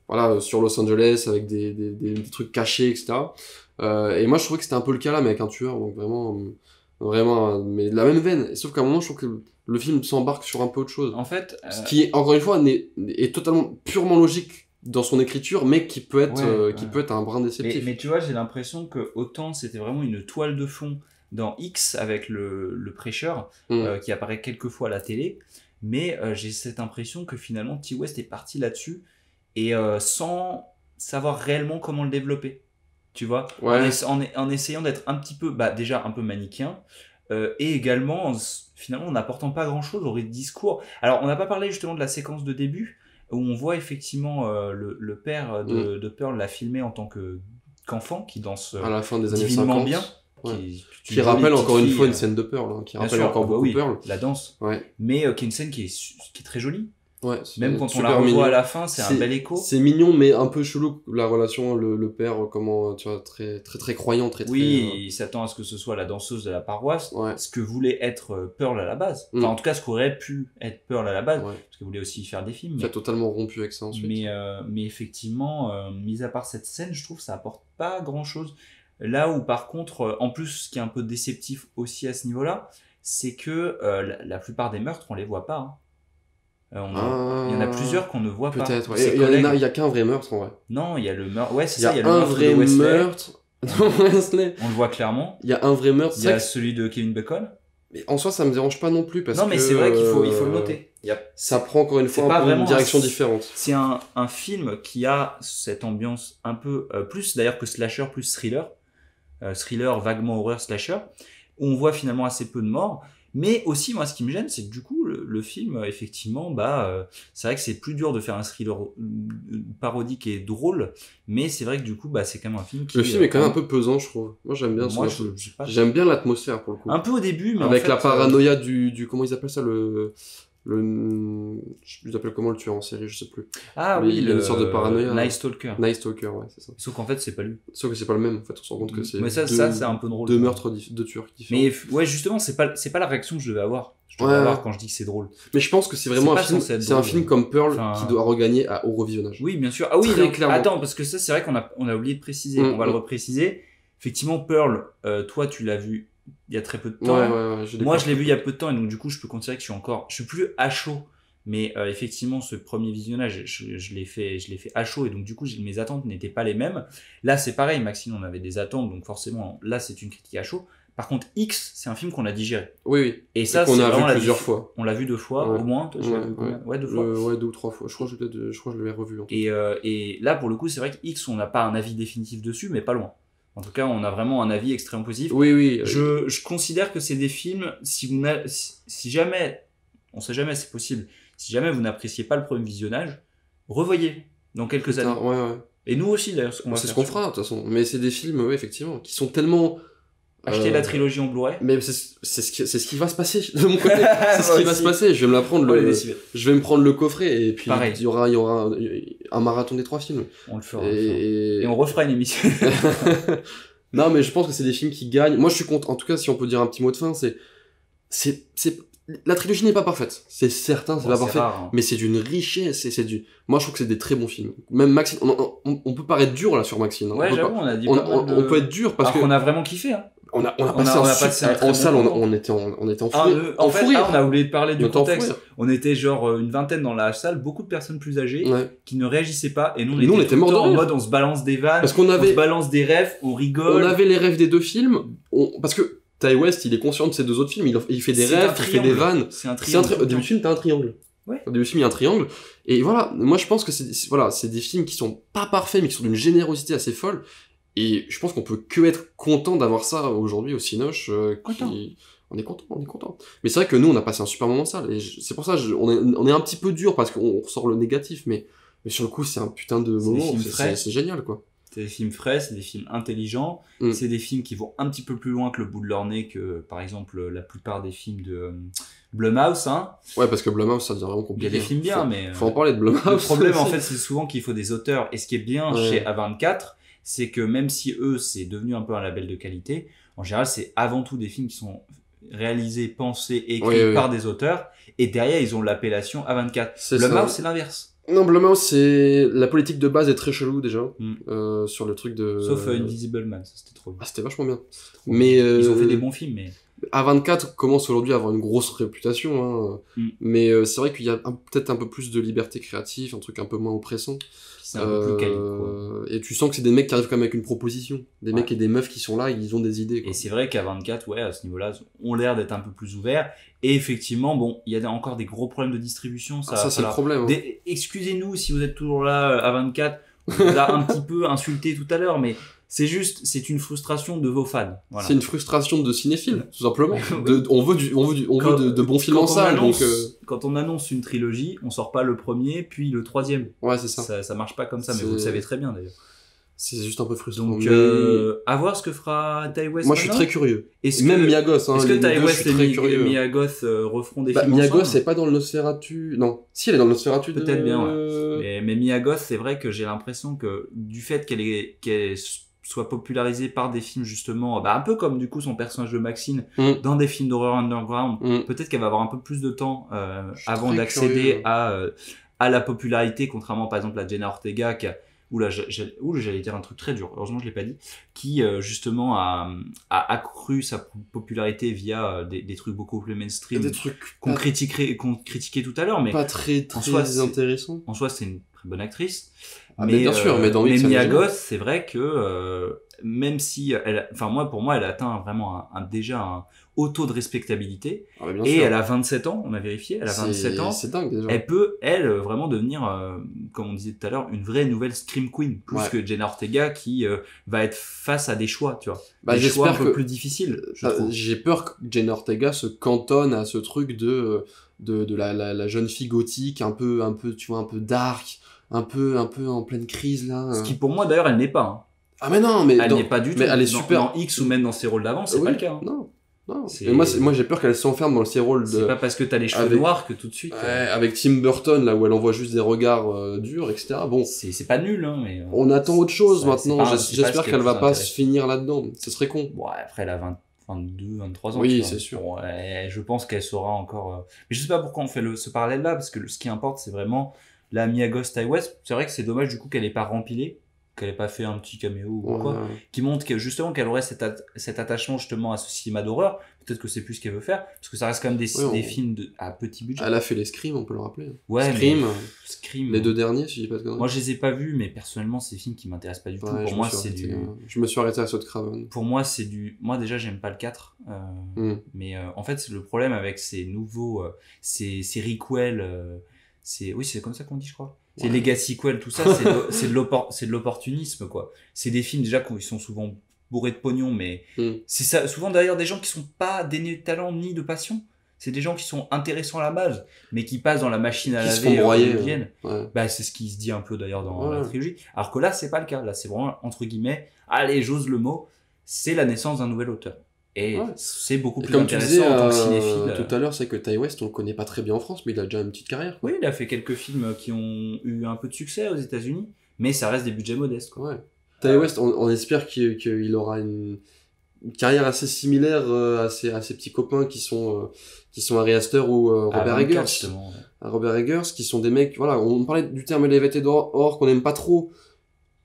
C: voilà, sur Los Angeles, avec des trucs cachés, etc. Et moi, je trouvais que c'était un peu le cas là, mais avec un tueur, donc vraiment, mais de la même veine. Sauf qu'à un moment, je trouve que le film s'embarque sur un peu autre chose.
D: En fait,
C: ce qui est, encore une fois, est totalement, purement logique dans son écriture, mais qui peut être un brin déceptif.
D: Mais tu vois, j'ai l'impression que autant c'était vraiment une toile de fond dans X avec le prêcheur, qui apparaît quelques fois à la télé, mais j'ai cette impression que finalement Ty West est parti là-dessus, et sans savoir réellement comment le développer. Tu vois, en essayant d'être un petit peu, déjà un peu manichéen, et également finalement en n'apportant pas grand chose au discours. Alors on n'a pas parlé justement de la séquence de début où on voit effectivement le père de Pearl la filmer en tant qu'enfant qui danse
C: à la fin des années 50
D: bien,
C: qui rappelle encore une fois une scène de Pearl, hein, qui rappelle encore beaucoup Pearl,
D: la danse, mais qui est une scène qui est très jolie.
C: Ouais,
D: même quand on la revoit à la fin, c'est un bel écho.
C: C'est mignon, mais un peu chelou, la relation, le père, comment, tu vois, très, très, très croyant,
D: il s'attend à ce que ce soit la danseuse de la paroisse, ce que voulait être Pearl à la base. Enfin, en tout cas, ce qu'aurait pu être Pearl à la base, parce qu'il voulait aussi faire des films.
C: Qui a totalement rompu avec ça ensuite.
D: Mais effectivement, mis à part cette scène, je trouve que ça apporte pas grand chose. Là où, par contre, en plus, ce qui est un peu déceptif aussi à ce niveau-là, c'est que la plupart des meurtres, on les voit pas, hein. Il y en a plusieurs qu'on ne voit pas.
C: Peut-être, il y a qu'un vrai meurtre en vrai.
D: Non, il y a le meurtre. Ouais, c'est
C: ça, il y a le meurtre de Wesley.
D: On le voit clairement.
C: Il y a un vrai meurtre.
D: Il y a celui de Kevin Bacon.
C: Mais en soi, ça me dérange pas non plus parce
D: non, mais c'est vrai qu'il faut le noter.
C: Ça prend encore une fois une direction différente.
D: C'est un film qui a cette ambiance un peu plus d'ailleurs que slasher, plus thriller, thriller vaguement horreur slasher, où on voit finalement assez peu de morts. Mais aussi, moi, ce qui me gêne, c'est que du coup, le film, effectivement, c'est vrai que c'est plus dur de faire un thriller parodique et drôle, mais c'est vrai que du coup, c'est quand même un film qui...
C: Le film est quand même un peu pesant, je trouve. Moi, j'aime bien j'aime bien l'atmosphère, pour le coup.
D: Un peu au début, mais
C: avec
D: en fait,
C: la paranoïa du... Comment ils appellent ça, je sais plus, ils appellent comment le tueur en série, je sais plus.
D: Ah
C: mais
D: oui,
C: il y a une sorte de paranoïa.
D: Night Stalker.
C: Night Stalker, ouais, c'est ça.
D: Sauf qu'en fait, c'est pas lui.
C: Sauf que c'est pas le même, en fait, on se rend compte que c'est
D: mais ça c'est un peu drôle.
C: Deux meurtres, deux tueurs différents.
D: Mais ouais, justement, c'est pas la réaction que je devais avoir. Je devais avoir quand je dis que c'est drôle.
C: Mais je pense que c'est vraiment c'est un film comme Pearl qui doit regagner au revisionnage.
D: Oui, bien sûr. Ah oui,
C: très clairement.
D: Attends, parce que ça, c'est vrai qu'on a oublié de préciser. On va le repréciser. Effectivement, Pearl, toi, tu l'as vu il y a très peu de temps. Moi, je l'ai vu il y a peu de temps, et donc du coup, je peux considérer que je suis plus à chaud. Mais effectivement, ce premier visionnage, je l'ai fait à chaud, et donc du coup, mes attentes n'étaient pas les mêmes. Là, c'est pareil, Maxime, on avait des attentes, donc forcément, là, c'est une critique à chaud. Par contre, X, c'est un film qu'on a digéré.
C: Oui.
D: Et ça,
C: qu'on a vu plusieurs fois.
D: On l'a vu 2 fois, au moins. Toi, ouais, 2 fois.
C: Ouais, 2 ou 3 fois. Je crois que je l'avais revu. En tout
D: et là, pour le coup, c'est vrai que X, on n'a pas un avis définitif dessus, mais pas loin. En tout cas, on a vraiment un avis extrêmement positif.
C: Oui.
D: Je considère que c'est des films, si jamais, on sait jamais, c'est possible, si jamais vous n'appréciez pas le premier visionnage, revoyez dans quelques années.
C: Ouais.
D: Et nous aussi, d'ailleurs,
C: c'est ce qu'on fera, de toute façon. Mais c'est des films, effectivement, qui sont tellement...
D: Acheter la trilogie en Blu-ray.
C: Mais c'est ce qui va se passer de mon côté. C'est ce qui va se passer. Je vais me la prendre je vais me prendre le coffret, et puis il y aura un marathon des 3 films.
D: On le fera. Et on refera une émission.
C: Non, mais je pense que c'est des films qui gagnent. Moi, je suis content. En tout cas, si on peut dire un petit mot de fin, la trilogie n'est pas parfaite. C'est certain, c'est pas parfait.
D: Rare, hein.
C: Mais c'est d'une richesse, moi, je trouve que c'est des très bons films. Même Maxine, on peut paraître dur, là, sur Maxine.
D: Ouais, j'avoue, on a dit
C: on peut être dur parce
D: qu'on a vraiment kiffé, hein.
C: On a passé en salle, on était en fou rire.
D: En fait, on a oublié de parler du contexte. On était genre une vingtaine dans la salle, beaucoup de personnes plus âgées qui ne réagissaient pas, et nous on était morts en mode on se balance des vannes,
C: parce qu'on avait,
D: on se balance des rêves, on rigole.
C: On avait les rêves des 2 films, parce que Ty West, il est conscient de ces 2 autres films, il fait des rêves, il fait des vannes.
D: C'est un triangle.
C: Au début du film, t'as un triangle.
D: Ouais.
C: Au début du film, il y a un triangle. Et voilà, moi je pense que c'est des films qui sont pas parfaits, mais qui sont d'une générosité assez folle. Et je pense qu'on peut que être content d'avoir ça aujourd'hui au Cinoche. On est content. Mais c'est vrai que nous, on a passé un super moment en salle. Et c'est pour ça, on est un petit peu dur parce qu'on ressort le négatif, mais sur le coup, c'est un putain de moment. C'est génial, quoi.
D: C'est des films frais, c'est des films intelligents, c'est des films qui vont un petit peu plus loin que le bout de leur nez que, par exemple, la plupart des films de Blumhouse, hein.
C: Ouais, parce que Blumhouse, ça devient vraiment compliqué.
D: Il y a des films bien, mais...
C: Faut en parler de Blumhouse.
D: Le problème, en fait, c'est souvent qu'il faut des auteurs. Et ce qui est bien chez A24, c'est que même si eux, c'est devenu un peu un label de qualité, en général, c'est avant tout des films qui sont réalisés, pensés, écrits par des auteurs, et derrière, ils ont l'appellation A24. Blumhouse, c'est l'inverse.
C: Non, Blumhouse, c'est... La politique de base est très chelou, déjà, sur le truc de...
D: Sauf Invisible Man, ça c'était trop bien.
C: Ah, c'était vachement bien. Mais...
D: Ils ont fait des bons films, mais...
C: A24 commence aujourd'hui à avoir une grosse réputation, hein. Mais c'est vrai qu'il y a peut-être un peu plus de liberté créative, un truc un peu moins oppressant.
D: C'est un peu plus quali, quoi.
C: Et tu sens que c'est des mecs qui arrivent quand même avec une proposition. Des mecs et des meufs qui sont là, ils ont des idées, quoi.
D: Et c'est vrai qu'A24, à ce niveau-là, ont l'air d'être un peu plus ouverts. Et effectivement, bon, il y a encore des gros problèmes de distribution.
C: Ça c'est le problème. Hein.
D: Excusez-nous si vous êtes toujours là, A24, on vous a un petit peu insulté tout à l'heure, mais... c'est une frustration de vos fans. Voilà.
C: C'est une frustration de cinéphiles, tout simplement. On veut de bons films en salle.
D: Quand on annonce une trilogie, on sort pas le premier, puis le troisième.
C: Ouais, c'est ça.
D: Ça marche pas comme ça, mais vous le savez très bien d'ailleurs.
C: C'est juste un peu frustrant.
D: Donc, à voir ce que fera Ty West.
C: Moi, je suis très curieux. Même Miyagos.
D: Est-ce que Ty West et Miyagos referont des films
C: Miyagos,
D: ensemble ?
C: c'est pas dans le Nosferatu. Non. Si, elle est dans le Nosferatu.
D: Peut-être bien, ouais. Mais Miyagos, c'est vrai que j'ai l'impression que du fait qu'elle soit popularisée par des films justement, un peu comme du coup son personnage de Maxine dans des films d'horreur underground, peut-être qu'elle va avoir un peu plus de temps avant d'accéder à la popularité, contrairement par exemple à Jenna Ortega j'allais dire un truc très dur, heureusement je l'ai pas dit, qui justement a accru sa popularité via des trucs beaucoup plus mainstream,
C: des trucs
D: qu'on critiquait tout à l'heure, mais
C: pas très intéressant.
D: En soi c'est une très bonne actrice.
C: Mais bien sûr, mais dans
D: Miyagos, c'est vrai que même si pour moi elle a atteint vraiment déjà un haut taux de respectabilité, et elle a 27 ans, on a vérifié, elle a 27 ans,
C: c'est dingue déjà.
D: Elle peut vraiment devenir, comme on disait tout à l'heure, une vraie nouvelle Scream Queen, plus que Jenna Ortega qui va être face à des choix, tu vois, des choix un peu plus difficiles, je trouve.
C: J'ai peur que Jenna Ortega se cantonne à ce truc de la jeune fille gothique, un peu, tu vois, un peu dark, un peu en pleine crise, là.
D: Ce qui, pour moi, d'ailleurs, elle n'est pas, hein.
C: Ah, mais non, mais...
D: Elle n'est pas du tout.
C: Mais elle est super.
D: Dans X ou même dans ses rôles d'avant, c'est pas le cas, hein.
C: Non. Et moi j'ai peur qu'elle s'enferme dans ses rôles de...
D: C'est pas parce que t'as les cheveux noirs que tout de suite...
C: avec Tim Burton, là où elle envoie juste des regards durs, etc. Bon,
D: c'est pas nul, hein, mais...
C: On attend autre chose maintenant, j'espère qu'elle va pas se finir là-dedans, ce serait con.
D: Bon, après elle a 22, 23 ans.
C: Oui, c'est sûr.
D: Bon, je pense qu'elle saura encore... Mais je sais pas pourquoi on fait ce parallèle-là, parce que ce qui importe, c'est vraiment la Mia Goth Ty West. C'est vrai que c'est dommage du coup qu'elle ait pas rempilé, qu'elle ait pas fait un petit caméo ou quoi, qui montre que justement qu'elle aurait cet attachement justement à ce cinéma d'horreur. Peut-être que c'est plus ce qu'elle veut faire, parce que ça reste quand même des films à petit budget.
C: Elle a fait les Scream, on peut le rappeler.
D: Ouais,
C: Scream, les 2 derniers, si je dis pas de conneries.
D: Moi, je les ai pas vus, mais personnellement, c'est des films qui m'intéressent pas du tout. Pour moi, c'est du...
C: Je me suis arrêté à Scott Craven.
D: Pour moi, c'est du... Moi, déjà, j'aime pas le 4. Mais en fait, c'est le problème avec ces nouveaux... ces requels... Oui, c'est comme ça qu'on dit, je crois. C'est Legacy Quel, tout ça, c'est de l'opportunisme, quoi. C'est des films, déjà, qui sont souvent bourrés de pognon, mais c'est ça, souvent d'ailleurs des gens qui sont pas dénués de talent ni de passion. C'est des gens qui sont intéressants à la base, mais qui passent dans la machine à laver,
C: se font broyer,
D: Bah, c'est ce qui se dit un peu d'ailleurs dans la trilogie. Alors que là, c'est pas le cas. Là, c'est vraiment, entre guillemets, allez, j'ose le mot, c'est la naissance d'un nouvel auteur. Et c'est beaucoup plus intéressant en tant que cinéphile.
C: Tout à l'heure, c'est que Ty West, on le connaît pas très bien en France, mais il a déjà une petite carrière, quoi.
D: Oui, il a fait quelques films qui ont eu un peu de succès aux États-Unis, mais ça reste des budgets modestes, quoi.
C: Ouais. Ty West, on espère qu'il aura une carrière assez similaire à ses petits copains qui sont Ari Aster ou Robert Eggers. Robert Eggers, qui sont des mecs, voilà, on parlait du terme elevated horror qu'on aime pas trop,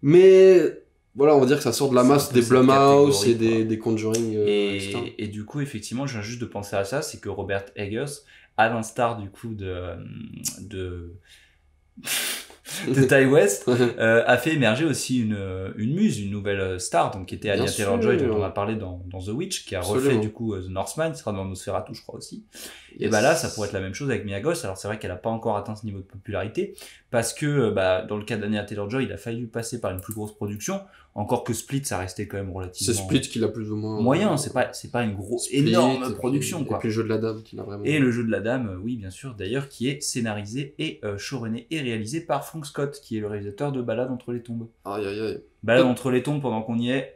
C: mais voilà, on va dire que ça sort de la masse des Blumhouse et des Conjuring, etc.
D: Et du coup, effectivement, je viens juste de penser à ça, c'est que Robert Eggers, à l'instar du coup de Ty West, a fait émerger aussi une muse, une nouvelle star, donc qui était Anya Taylor-Joy, dont on a parlé dans The Witch, qui a refait du coup The Northman, qui sera dans Nosferatu, je crois aussi. Et bah là, ça pourrait être la même chose avec Mia Goth. Alors c'est vrai qu'elle a pas encore atteint ce niveau de popularité, parce que dans le cas d'Anya Taylor-Joy, il a fallu passer par une plus grosse production, encore que Split, ça restait quand même relativement...
C: C'est Split qui l'a plus ou moins...
D: moyen, c'est pas une grosse, énorme production, quoi.
C: Et puis le jeu de la dame qui l'a vraiment...
D: Et le jeu de la dame, oui, bien sûr, d'ailleurs, qui est scénarisé et showrunné et réalisé par Frank Scott, qui est le réalisateur de Balade entre les tombes.
C: Aïe aïe aïe.
D: Balade entre les tombes, pendant qu'on y est,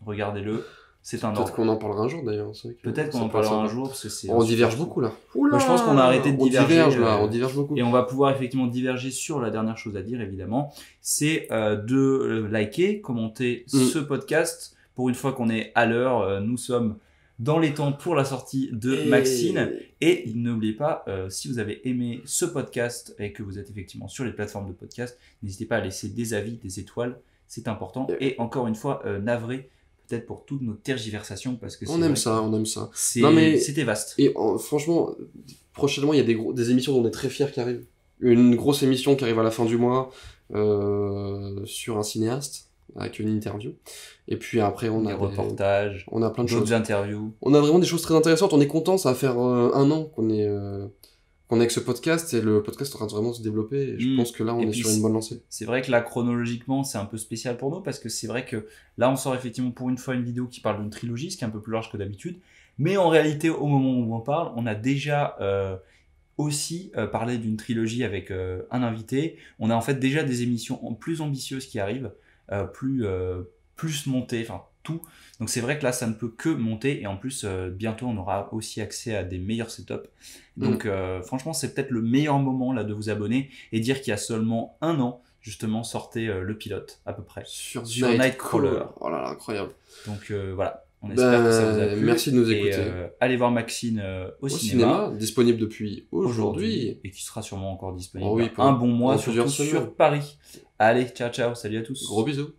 D: regardez-le, c'est un ordre.
C: Peut-être qu'on en parlera un jour d'ailleurs.
D: Peut-être qu'on en parlera un jour, parce que c'est...
C: On diverge beaucoup là.
D: Moi, je pense qu'on a arrêté de diverger.
C: On diverge beaucoup.
D: Et on va pouvoir effectivement diverger sur la dernière chose à dire, évidemment. C'est de liker, commenter ce podcast. Pour une fois qu'on est à l'heure, nous sommes dans les temps pour la sortie de Maxine. Et n'oubliez pas, si vous avez aimé ce podcast et que vous êtes effectivement sur les plateformes de podcast, n'hésitez pas à laisser des avis, des étoiles, c'est important. Et encore une fois, navré peut-être pour toutes nos tergiversations, parce que
C: on aime ça.
D: C'était vaste.
C: Et franchement, prochainement, il y a des émissions dont on est très fiers qui arrivent. Une grosse émission qui arrive à la fin du mois sur un cinéaste, avec une interview. Et puis après, on a des
D: reportages,
C: on a plein de
D: d'autres
C: choses.
D: Interviews.
C: On a vraiment des choses très intéressantes. On est content, ça va faire 1 an qu'on est avec ce podcast, et le podcast est en train de vraiment se développer. Et je pense que là, on est sur une bonne lancée.
D: C'est vrai que là, chronologiquement, c'est un peu spécial pour nous, parce que c'est vrai que là, on sort effectivement pour une fois une vidéo qui parle d'une trilogie, ce qui est un peu plus large que d'habitude. Mais en réalité, au moment où on en parle, on a déjà aussi parlé d'une trilogie avec un invité. On a en fait déjà des émissions plus ambitieuses qui arrivent, plus montées, enfin tout. Donc c'est vrai que là, ça ne peut que monter, et en plus, bientôt, on aura aussi accès à des meilleurs setups. Donc franchement, c'est peut-être le meilleur moment là de vous abonner et dire qu'il y a seulement 1 an, justement, sortait le pilote, à peu près, sur Nightcrawler.
C: Oh là là, incroyable.
D: Donc voilà. On espère que ça vous a plu.
C: Merci de nous écouter.
D: Allez voir Maxine au cinéma.
C: Disponible depuis aujourd'hui.
D: Et qui sera sûrement encore disponible
C: un
D: bon mois, surtout sur Paris. Allez, ciao, salut à tous.
C: Gros bisous.